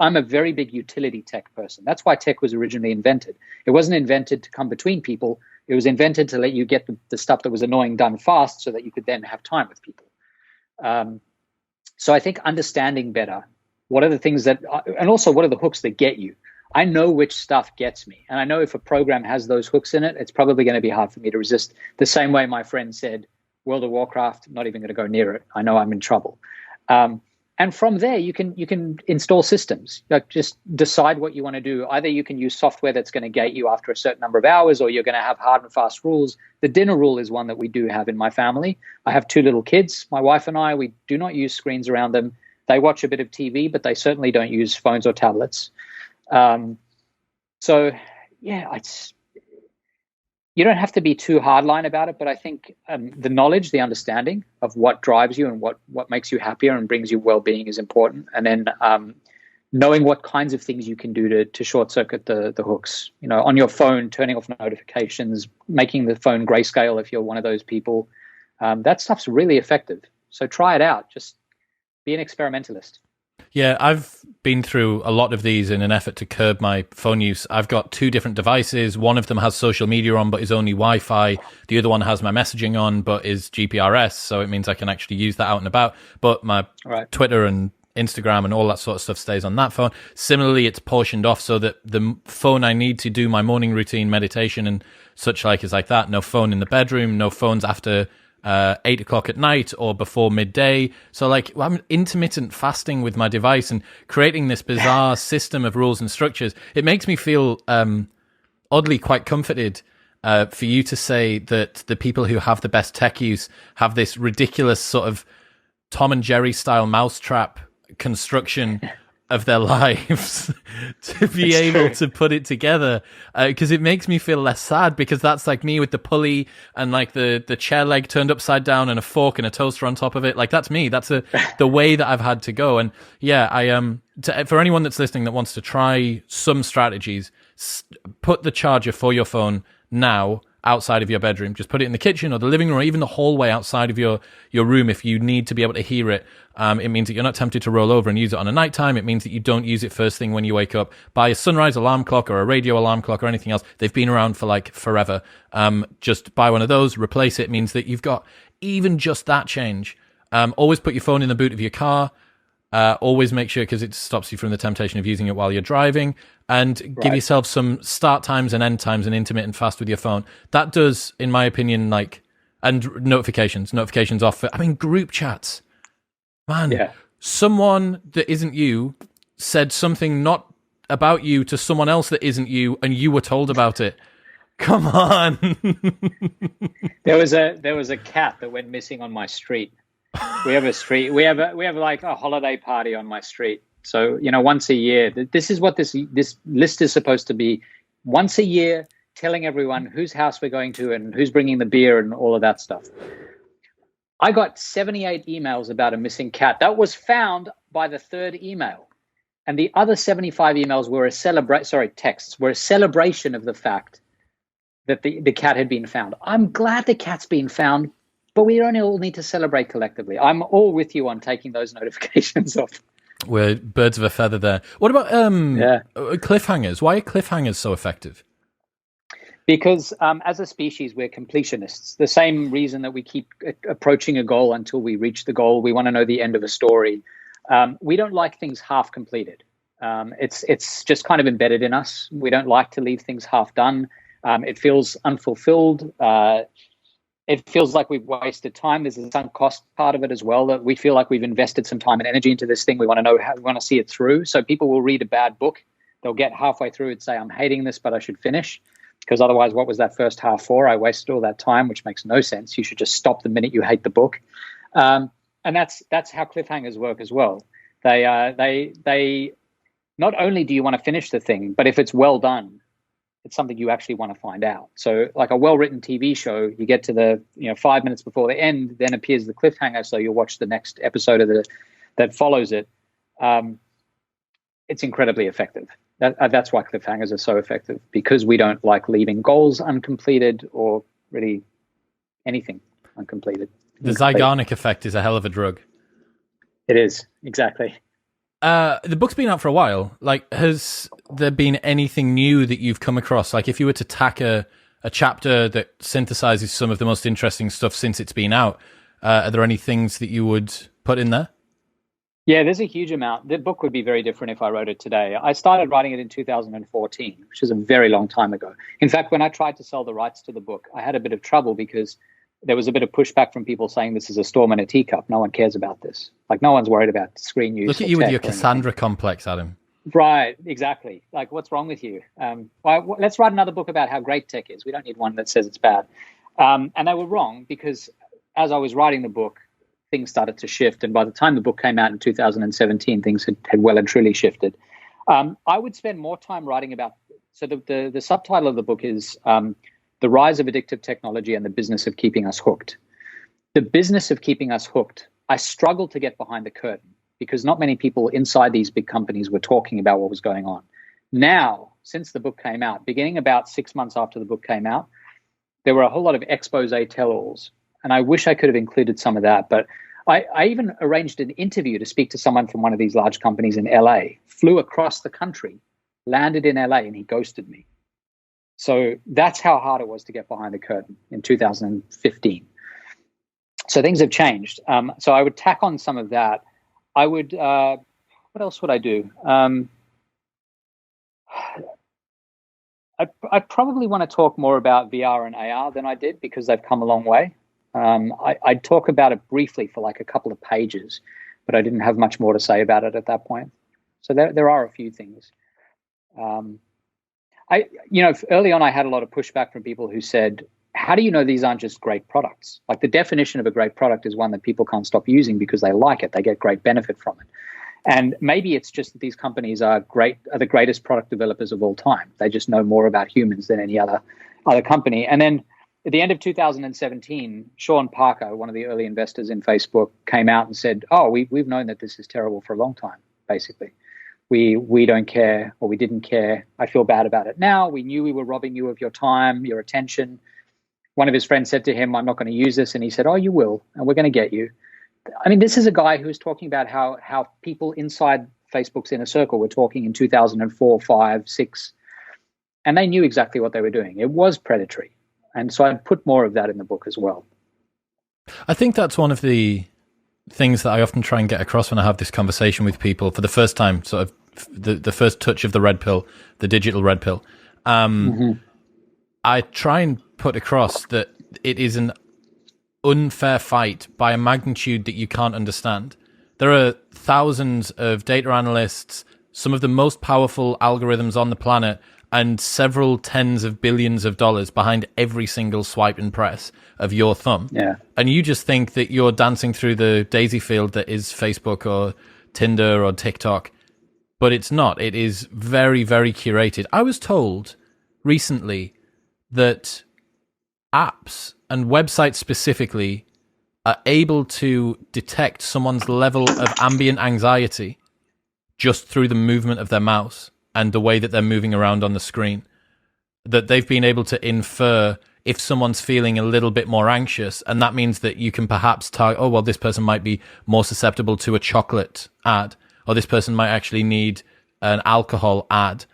I'm a very big utility tech person. That's why tech was originally invented. It wasn't invented to come between people. It was invented to let you get the stuff that was annoying done fast so that you could then have time with people. So I think understanding better what are the things that, and also what are the hooks that get you. I know which stuff gets me. And I know if a program has those hooks in it, it's probably going to be hard for me to resist. The same way my friend said, World of Warcraft, not even going to go near it. I know I'm in trouble. And from there, you can install systems. Like, just decide what you want to do. Either you can use software that's going to gate you after a certain number of hours, or you're going to have hard and fast rules. The dinner rule is one that we do have in my family. I have 2 little kids. My wife and I, we do not use screens around them. They watch a bit of TV, but they certainly don't use phones or tablets. So yeah, you don't have to be too hardline about it, but I think the knowledge, the understanding of what drives you and what makes you happier and brings you well-being is important. And then knowing what kinds of things you can do to short circuit the hooks. On your phone, turning off notifications, making the phone grayscale if you're one of those people. That stuff's really effective. So try it out. Just be an experimentalist. Yeah, I've been through a lot of these in an effort to curb my phone use. I've got 2 different devices. One of them has social media on, but is only Wi-Fi. The other one has my messaging on, but is GPRS. So it means I can actually use that out and about. But my Twitter and Instagram and all that sort of stuff stays on that phone. Similarly, it's portioned off so that the phone I need to do my morning routine, meditation and such like is like that. No phone in the bedroom, no phones after 8 o'clock at night or before midday. So I'm intermittent fasting with my device and creating this bizarre system of rules and structures. It makes me feel oddly quite comforted for you to say that the people who have the best tech use have this ridiculous sort of Tom and Jerry style mousetrap construction of their lives to be able to put it together, because it makes me feel less sad, because that's like me with the pulley and like the chair leg turned upside down and a fork and a toaster on top of it. Like, that's me. That's the way that I've had to go. And yeah, for anyone that's listening that wants to try some strategies, put the charger for your phone now outside of your bedroom. Just put it in the kitchen or the living room or even the hallway outside of your room if you need to be able to hear it. It means that you're not tempted to roll over and use it on a nighttime. It means that you don't use it first thing when you wake up. Buy a sunrise alarm clock or a radio alarm clock or anything else. They've been around for like forever. Just buy one of those, replace it. It means that you've got even just that change. Always put your phone in the boot of your car. Always make sure, because it stops you from the temptation of using it while you're driving, and give yourself some start times and end times and intermittent fast with your phone. That does, in my opinion, and notifications off. Group chats, man. Yeah. Someone that isn't you said something not about you to someone else that isn't you, and you were told about it. Come on. There was a cat that went missing on my street. We have a street. We have like a holiday party on my street. So, once a year, this is what this list is supposed to be. Once a year, telling everyone whose house we're going to and who's bringing the beer and all of that stuff. I got 78 emails about a missing cat. That was found by the third email. And the other 75 emails were texts were a celebration of the fact that the cat had been found. I'm glad the cat's been found, but we don't all need to celebrate collectively. I'm all with you on taking those notifications off. We're birds of a feather there. What about cliffhangers? Why are cliffhangers so effective? Because as a species, we're completionists. The same reason that we keep approaching a goal until we reach the goal. We want to know the end of a story. We don't like things half completed. It's just kind of embedded in us. We don't like to leave things half done. It feels unfulfilled. It feels like we've wasted time. There's a sunk cost part of it as well, that we feel like we've invested some time and energy into this thing. We want to know how, we want to see it through. So people will read a bad book. They'll get halfway through and say, I'm hating this, but I should finish. Because otherwise, what was that first half for? I wasted all that time, which makes no sense. You should just stop the minute you hate the book. And that's how cliffhangers work as well. They not only do you want to finish the thing, but if it's well done, it's something you actually want to find out. So like a well-written TV show, you get to the 5 minutes before the end, then appears the cliffhanger, so you'll watch the next episode of that follows it. It's incredibly effective. That's why cliffhangers are so effective, because we don't like leaving goals uncompleted or really anything uncompleted. The Zeigarnik effect is a hell of a drug. It is, exactly. The book's been out for a while. Like, has there been anything new that you've come across? Like, if you were to tack a chapter that synthesizes some of the most interesting stuff since it's been out, are there any things that you would put in there? Yeah, there's a huge amount. The book would be very different if I wrote it today. I started writing it in 2014, which is a very long time ago. In fact, when I tried to sell the rights to the book, I had a bit of trouble because there was a bit of pushback from people saying this is a storm in a teacup. No one cares about this. Like, no one's worried about screen use. Look at you with your Cassandra complex, Adam. Right, exactly. Like, what's wrong with you? Let's write another book about how great tech is. We don't need one that says it's bad. And they were wrong, because as I was writing the book, things started to shift. And by the time the book came out in 2017, things had well and truly shifted. I would spend more time writing about, so the subtitle of the book is The Rise of Addictive Technology and the Business of Keeping Us Hooked. The business of keeping us hooked, I struggled to get behind the curtain because not many people inside these big companies were talking about what was going on. Now, since the book came out, beginning about 6 months after the book came out, there were a whole lot of expose tell-alls. And I wish I could have included some of that. But I even arranged an interview to speak to someone from one of these large companies in LA, flew across the country, landed in LA, and he ghosted me. So that's how hard it was to get behind the curtain in 2015. So things have changed. So I would tack on some of that. I would, what else would I do? I'd probably want to talk more about VR and AR than I did, because they've come a long way. I'd talk about it briefly for like a couple of pages, but I didn't have much more to say about it at that point. So there are a few things. Early on, I had a lot of pushback from people who said, how do you know these aren't just great products? Like, the definition of a great product is one that people can't stop using because they like it. They get great benefit from it. And maybe it's just that these companies are the greatest product developers of all time. They just know more about humans than any other company. And then at the end of 2017, Sean Parker, one of the early investors in Facebook, came out and said, we've known that this is terrible for a long time, basically. We don't care, or we didn't care. I feel bad about it now. We knew we were robbing you of your time, your attention. One of his friends said to him, I'm not going to use this. And he said, you will, and we're going to get you. I mean, this is a guy who was talking about how people inside Facebook's inner circle were talking in 2004, 5, 6, and they knew exactly what they were doing. It was predatory. And so I'd put more of that in the book as well. I think that's one of the things that I often try and get across when I have this conversation with people for the first time, sort of the first touch of the red pill, the digital red pill. I try and put across that it is an unfair fight by a magnitude that you can't understand. There are thousands of data analysts, some of the most powerful algorithms on the planet, and several tens of billions of dollars behind every single swipe and press of your thumb. Yeah. And you just think that you're dancing through the daisy field that is Facebook or Tinder or TikTok, but it's not. It is very, very curated. I was told recently that apps and websites specifically are able to detect someone's level of ambient anxiety just through the movement of their mouse and the way that they're moving around on the screen. That they've been able to infer if someone's feeling a little bit more anxious, and that means that you can perhaps target, oh, well, this person might be more susceptible to a chocolate ad, or this person might actually need an alcohol ad,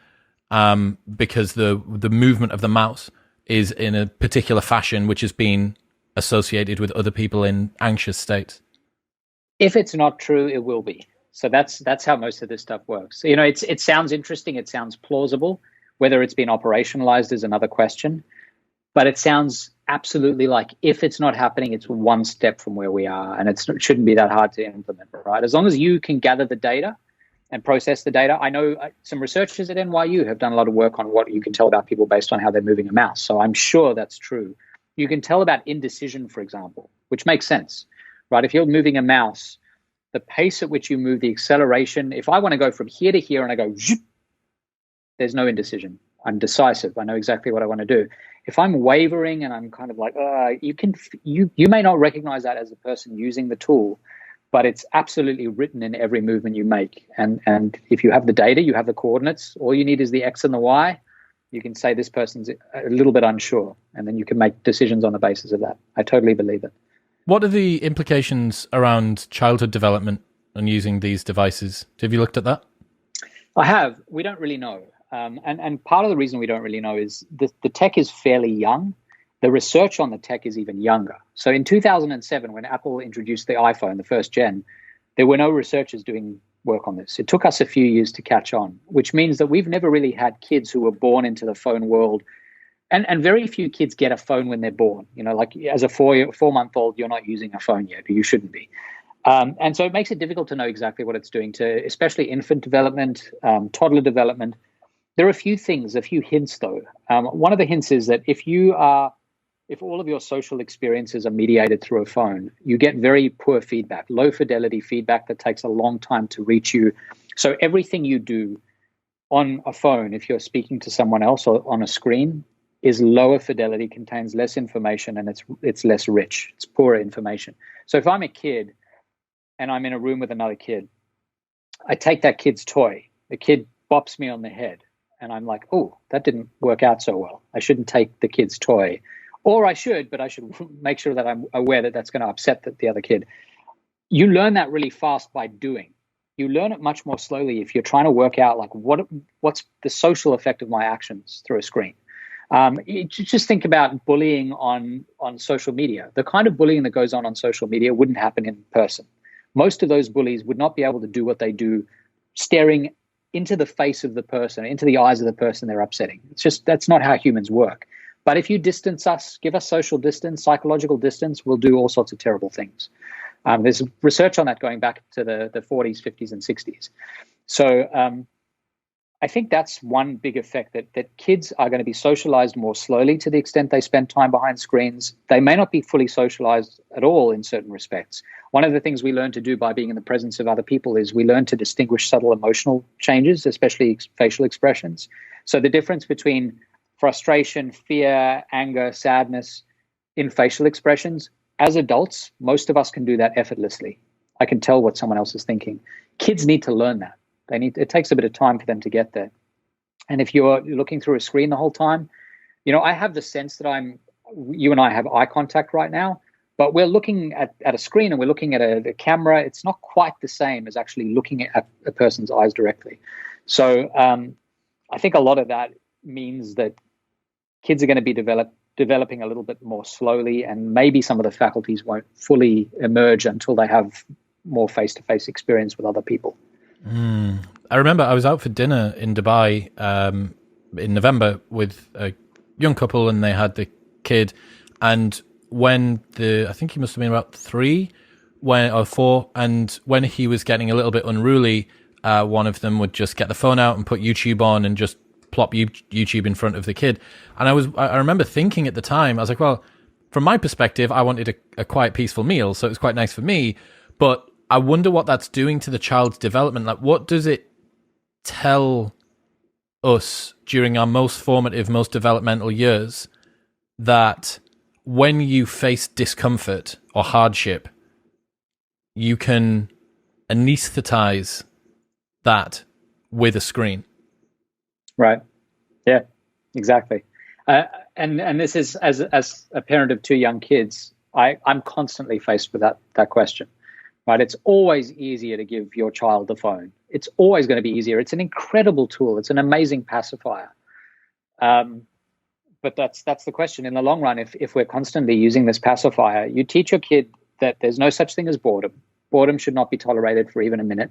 because the movement of the mouse is in a particular fashion which has been associated with other people in anxious states. If it's not true, it will be. So that's how most of this stuff works. You know, it sounds interesting, it sounds plausible. Whether it's been operationalized is another question. But it sounds absolutely like if it's not happening, it's one step from where we are, and it shouldn't be that hard to implement, right? As long as you can gather the data and process the data. I know some researchers at NYU have done a lot of work on what you can tell about people based on how they're moving a mouse. So I'm sure that's true. You can tell about indecision, for example, which makes sense, right? If you're moving a mouse, the pace at which you move, the acceleration, if I want to go from here to here and I go, zoop, there's no indecision. I'm decisive. I know exactly what I want to do. If I'm wavering and I'm kind of like, you may not recognize that as a person using the tool, but it's absolutely written in every movement you make. And if you have the data, you have the coordinates, all you need is the X and the Y. You can say this person's a little bit unsure, and then you can make decisions on the basis of that. I totally believe it. What are the implications around childhood development and using these devices? Have you looked at that? I have. We don't really know. And part of the reason we don't really know is the tech is fairly young. The research on the tech is even younger. So in 2007, when Apple introduced the iPhone, the first gen, there were no researchers doing work on this. It took us a few years to catch on, which means that we've never really had kids who were born into the phone world. And very few kids get a phone when they're born. You know, like as a 4-month-old, you're not using a phone yet, or you shouldn't be. And so it makes it difficult to know exactly what it's doing to, especially infant development, toddler development. There are a few hints though. One of the hints is that if all of your social experiences are mediated through a phone, you get very poor feedback, low fidelity feedback that takes a long time to reach you. So everything you do on a phone, if you're speaking to someone else or on a screen, is lower fidelity, contains less information, and it's less rich. It's poorer information. So if I'm a kid and I'm in a room with another kid, I take that kid's toy. The kid bops me on the head, and I'm like, oh, that didn't work out so well. I shouldn't take the kid's toy. Or I should, but I should make sure that I'm aware that that's going to upset the other kid. You learn that really fast by doing. You learn it much more slowly if you're trying to work out like what's the social effect of my actions through a screen. Just think about bullying on social media. The kind of bullying that goes on social media wouldn't happen in person. Most of those bullies would not be able to do what they do staring into the face of the person, into the eyes of the person they're upsetting. That's not how humans work. But if you distance us, give us social distance, psychological distance, we'll do all sorts of terrible things. There's research on that going back to the 40s, 50s, and 60s. So I think that's one big effect, that kids are going to be socialized more slowly to the extent they spend time behind screens. They may not be fully socialized at all in certain respects. One of the things we learn to do by being in the presence of other people is we learn to distinguish subtle emotional changes, especially facial expressions. So the difference between frustration, fear, anger, sadness in facial expressions, as adults, most of us can do that effortlessly. I can tell what someone else is thinking. Kids need to learn that. It takes a bit of time for them to get there. And if you're looking through a screen the whole time, you know, I have the sense that you and I have eye contact right now, but we're looking at a screen and we're looking at a camera. It's not quite the same as actually looking at a person's eyes directly. So I think a lot of that means that kids are going to be developing a little bit more slowly, and maybe some of the faculties won't fully emerge until they have more face-to-face experience with other people. I remember I was out for dinner in Dubai in November with a young couple, and they had the kid. And when I think he must have been about 3 or 4, and when he was getting a little bit unruly, one of them would just get the phone out and put YouTube on and just plop YouTube in front of the kid. And I remember thinking at the time, I was like, well, from my perspective, I wanted a quiet, peaceful meal, so it was quite nice for me. But I wonder what that's doing to the child's development. Like, what does it tell us during our most formative, most developmental years, that when you face discomfort or hardship, you can anesthetize that with a screen? Right. Yeah, exactly. And this is, as a parent of two young kids, I'm constantly faced with that question. Right? It's always easier to give your child the phone. It's always going to be easier. It's an incredible tool. It's an amazing pacifier. But that's the question. In the long run, if we're constantly using this pacifier, you teach your kid that there's no such thing as boredom. Boredom should not be tolerated for even a minute.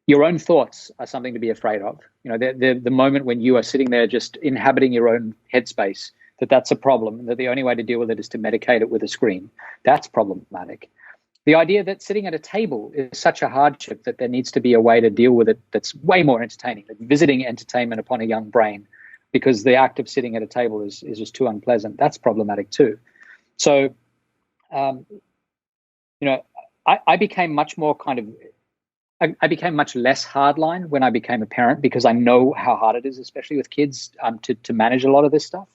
Your own thoughts are something to be afraid of. You know, the moment when you are sitting there just inhabiting your own headspace, that's a problem, and that the only way to deal with it is to medicate it with a screen. That's problematic. The idea that sitting at a table is such a hardship that there needs to be a way to deal with it that's way more entertaining, like visiting entertainment upon a young brain, because the act of sitting at a table is just too unpleasant. That's problematic too. So, I became much more I became much less hardline when I became a parent, because I know how hard it is, especially with kids, to manage a lot of this stuff.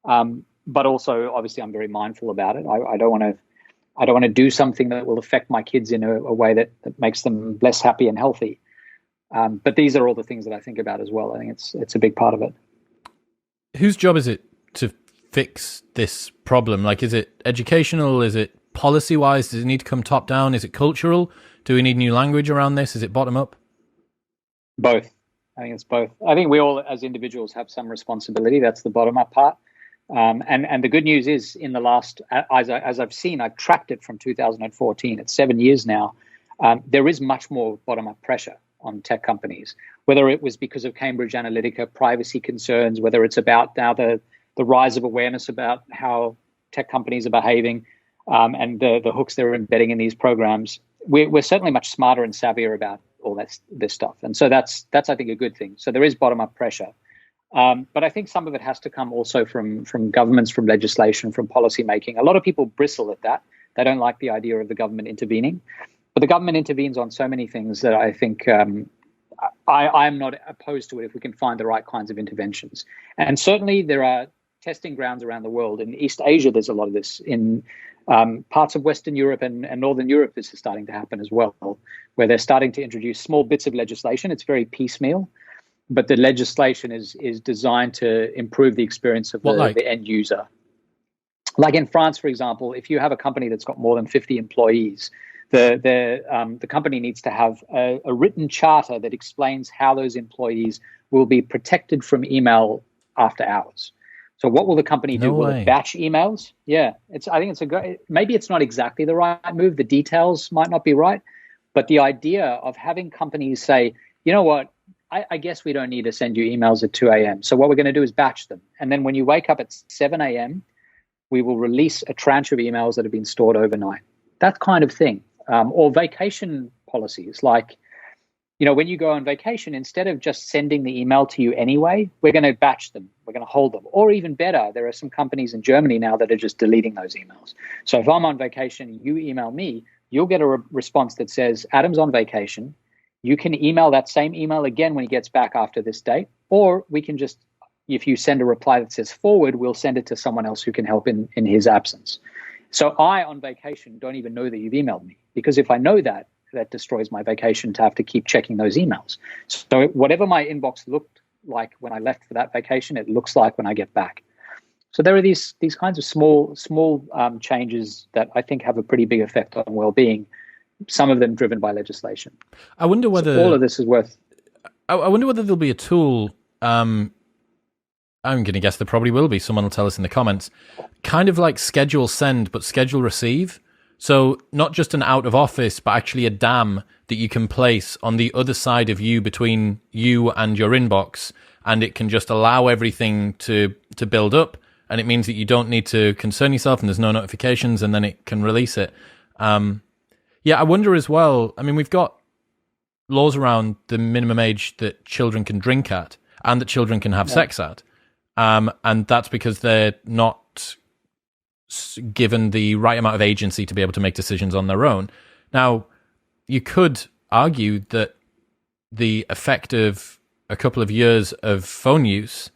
But also, obviously, I'm very mindful about it. I don't want to do something that will affect my kids in a way that makes them less happy and healthy. But these are all the things that I think about as well. I think it's a big part of it. Whose job is it to fix this problem? Like, is it educational? Is it policy-wise? Does it need to come top down? Is it cultural? Do we need new language around this? Is it bottom up? Both. I think it's both. I think we all, as individuals, have some responsibility. That's the bottom up part. And the good news is, in the last, as I've seen, I've tracked it from 2014. It's 7 years now. There is much more bottom up pressure on tech companies, whether it was because of Cambridge Analytica privacy concerns, whether it's about now the rise of awareness about how tech companies are behaving, and the hooks they're embedding in these programs. We're certainly much smarter and savvier about all this stuff. And so that's I think, a good thing. So there is bottom-up pressure. But I think some of it has to come also from governments, from legislation, from policy making. A lot of people bristle at that. They don't like the idea of the government intervening. But the government intervenes on so many things that I think I'm not opposed to it if we can find the right kinds of interventions. And certainly there are testing grounds around the world. In East Asia, there's a lot of this. In parts of Western Europe and Northern Europe, this is starting to happen as well, where they're starting to introduce small bits of legislation. It's very piecemeal, but the legislation is designed to improve the experience of the end user. Like in France, for example, if you have a company that's got more than 50 employees, the company needs to have a written charter that explains how those employees will be protected from email after hours. So what will the company do? Will it batch emails? Yeah, I think maybe it's not exactly the right move. The details might not be right, but the idea of having companies say, you know what, I guess we don't need to send you emails at 2 a.m. So what we're going to do is batch them. And then when you wake up at 7 a.m., we will release a tranche of emails that have been stored overnight. That kind of thing. Or vacation policies, like, when you go on vacation, instead of just sending the email to you anyway, we're going to batch them. We're going to hold them. Or even better, there are some companies in Germany now that are just deleting those emails. So if I'm on vacation, you email me, you'll get a response that says, Adam's on vacation. You can email that same email again when he gets back after this date. Or we can just, if you send a reply that says forward, we'll send it to someone else who can help in his absence. So I, on vacation, don't even know that you've emailed me, because if I know that destroys my vacation to have to keep checking those emails. So whatever my inbox looked like when I left for that vacation, it looks like when I get back. So there are these kinds of small changes that I think have a pretty big effect on well-being, some of them driven by legislation. I wonder whether all of this is worth... I wonder whether there'll be a tool... I'm going to guess there probably will be. Someone will tell us in the comments. Kind of like schedule send, but schedule receive. So not just an out of office, but actually a dam that you can place on the other side of you, between you and your inbox, and it can just allow everything to build up, and it means that you don't need to concern yourself and there's no notifications, and then it can release it. I wonder as well, I mean, we've got laws around the minimum age that children can drink at. and that children can have sex at. And that's because they're not given the right amount of agency to be able to make decisions on their own. Now, you could argue that the effect of a couple of years of phone use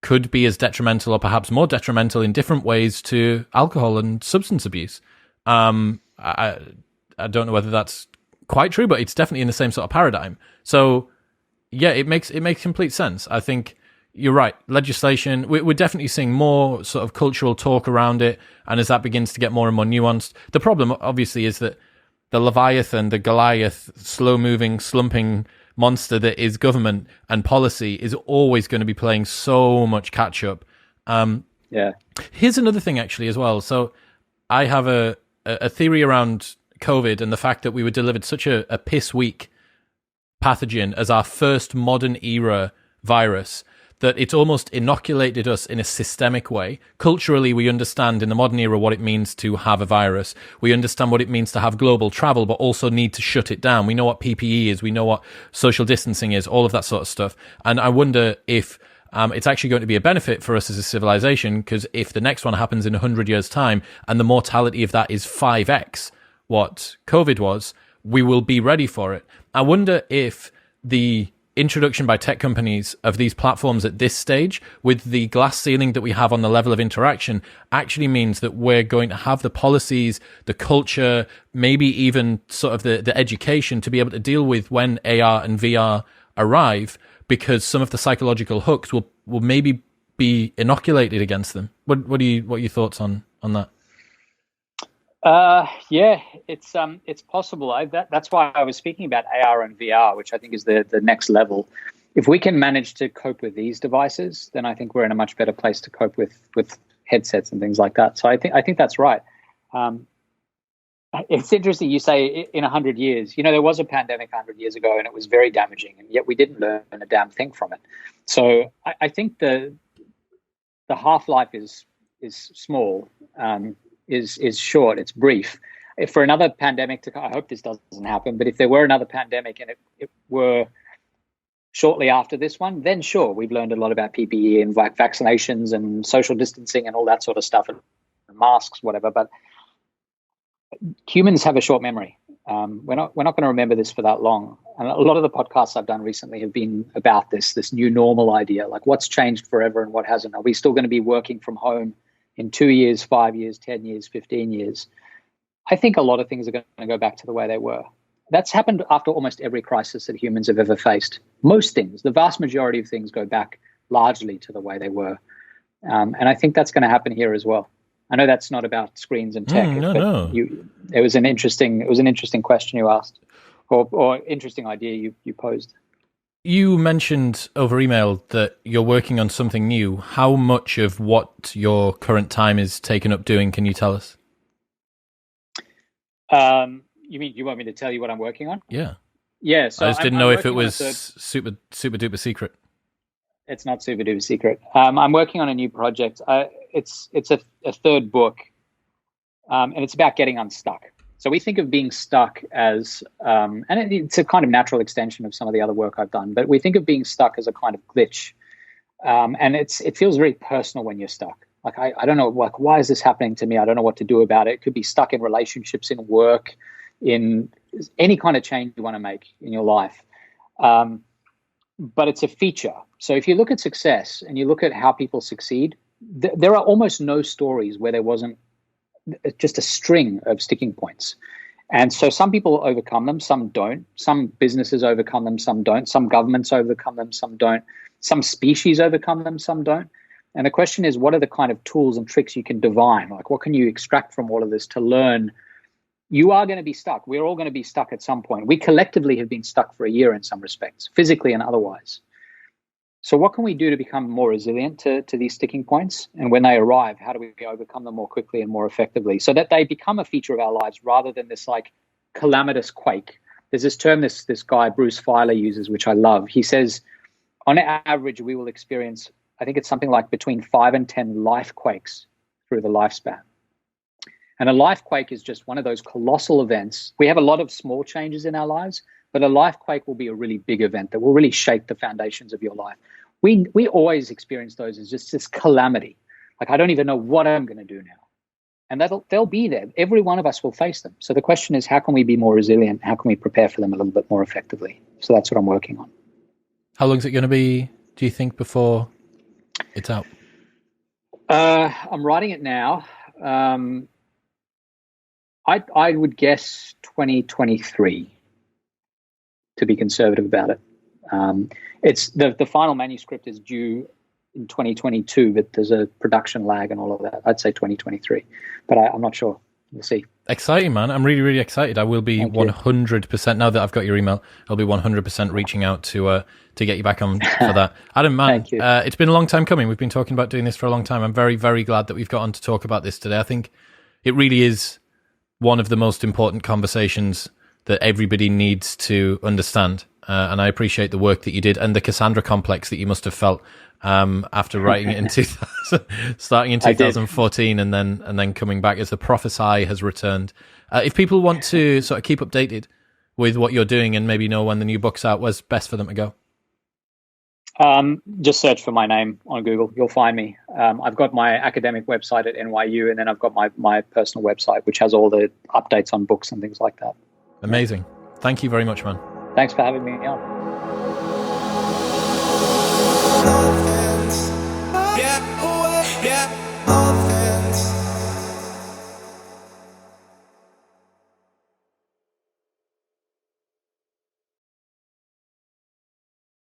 could be as detrimental or perhaps more detrimental in different ways to alcohol and substance abuse. I don't know whether that's quite true, but it's definitely in the same sort of paradigm. So yeah, it makes complete sense. I think you're right. Legislation, we're definitely seeing more sort of cultural talk around it. And as that begins to get more and more nuanced, the problem obviously is that the Leviathan, the Goliath, slow-moving, slumping monster that is government and policy is always going to be playing so much catch-up. Here's another thing, actually, as well. So I have a theory around COVID and the fact that we were delivered such a piss-weak pathogen as our first modern-era virus that it's almost inoculated us in a systemic way. Culturally, we understand in the modern era what it means to have a virus. We understand what it means to have global travel, but also need to shut it down. We know what PPE is. We know what social distancing is, all of that sort of stuff. And I wonder if it's actually going to be a benefit for us as a civilization, because if the next one happens in 100 years' time and the mortality of that is 5x what COVID was, we will be ready for it. I wonder if the introduction by tech companies of these platforms at this stage, with the glass ceiling that we have on the level of interaction, actually means that we're going to have the policies, the culture, maybe even sort of the education to be able to deal with when AR and VR arrive, because some of the psychological hooks will maybe be inoculated against them. What are your thoughts on that? Yeah, it's possible. That's why I was speaking about AR and VR, which I think is the next level. If we can manage to cope with these devices, then I think we're in a much better place to cope with headsets and things like that. So I think that's right. It's interesting you say in 100 years. There was a pandemic 100 years ago, and it was very damaging, and yet we didn't learn a damn thing from it. So I think the half-life is small. Is short, it's brief. If for another pandemic to, I hope this doesn't happen, but if there were another pandemic and it were shortly after this one, then sure, we've learned a lot about PPE and vaccinations and social distancing and all that sort of stuff, and masks, whatever. But humans have a short memory. We're not going to remember this for that long. And a lot of the podcasts I've done recently have been about this new normal idea, like what's changed forever and what hasn't. Are we still going to be working from home in 2 years, 5 years, 10 years, 15 years? I think a lot of things are going to go back to the way they were. That's happened after almost every crisis that humans have ever faced. Most things, the vast majority of things, go back largely to the way they were. And I think that's going to happen here as well. I know that's not about screens and tech, but it was an interesting question you asked, or interesting idea you posed. You mentioned over email that you're working on something new. How much of what your current time is taken up doing can you tell us? You mean you want me to tell you what I'm working on? Yeah. Yeah. So I just didn't know if it was super duper secret. It's not super duper secret. I'm working on a new project. It's a third book, and it's about getting unstuck. So we think of being stuck as, and it's a kind of natural extension of some of the other work I've done, but we think of being stuck as a kind of glitch. And it feels very personal when you're stuck. Like, I don't know, like, why is this happening to me? I don't know what to do about it. It could be stuck in relationships, in work, in any kind of change you want to make in your life. But it's a feature. So if you look at success and you look at how people succeed, there are almost no stories where there wasn't just a string of sticking points. And so some people overcome them, some don't. Some businesses overcome them, some don't. Some governments overcome them, some don't. Some species overcome them, some don't. And the question is, what are the kind of tools and tricks you can divine? Like, what can you extract from all of this to learn? You are going to be stuck. We're all going to be stuck at some point. We collectively have been stuck for a year in some respects, physically and otherwise. So what can we do to become more resilient to these sticking points? And when they arrive, how do we overcome them more quickly and more effectively so that they become a feature of our lives rather than this like calamitous quake? There's this term this guy, Bruce Feiler, uses, which I love. He says, on average, we will experience, I think it's something like between 5 and 10 life quakes through the lifespan. And a life quake is just one of those colossal events. We have a lot of small changes in our lives, but a life quake will be a really big event that will really shake the foundations of your life. we always experience those as just this calamity. Like, I don't even know what I'm going to do now. And they'll be there. Every one of us will face them. So the question is, how can we be more resilient? How can we prepare for them a little bit more effectively? So that's what I'm working on. How long is it going to be, do you think, before it's out? I'm writing it now. I would guess 2023, to be conservative about it. It's the final manuscript is due in 2022, but there's a production lag and all of that. I'd say 2023, but I'm not sure. We'll see. Exciting, man. I'm really, really excited. I will be 100%, now that I've got your email, I'll be 100% reaching out to get you back on for that. Adam, man, Thank you. It's been a long time coming. We've been talking about doing this for a long time. I'm very, very glad that we've got on to talk about this today. I think it really is one of the most important conversations that everybody needs to understand. And I appreciate the work that you did and the Cassandra complex that you must have felt after writing it in starting in 2014 and then coming back as the Prophesy has returned. If people want to sort of keep updated with what you're doing and maybe know when the new book's out, where's best for them to go? Just search for my name on Google. You'll find me. I've got my academic website at NYU, and then I've got my personal website, which has all the updates on books and things like that. Amazing. Thank you very much, man. Thanks for having me on.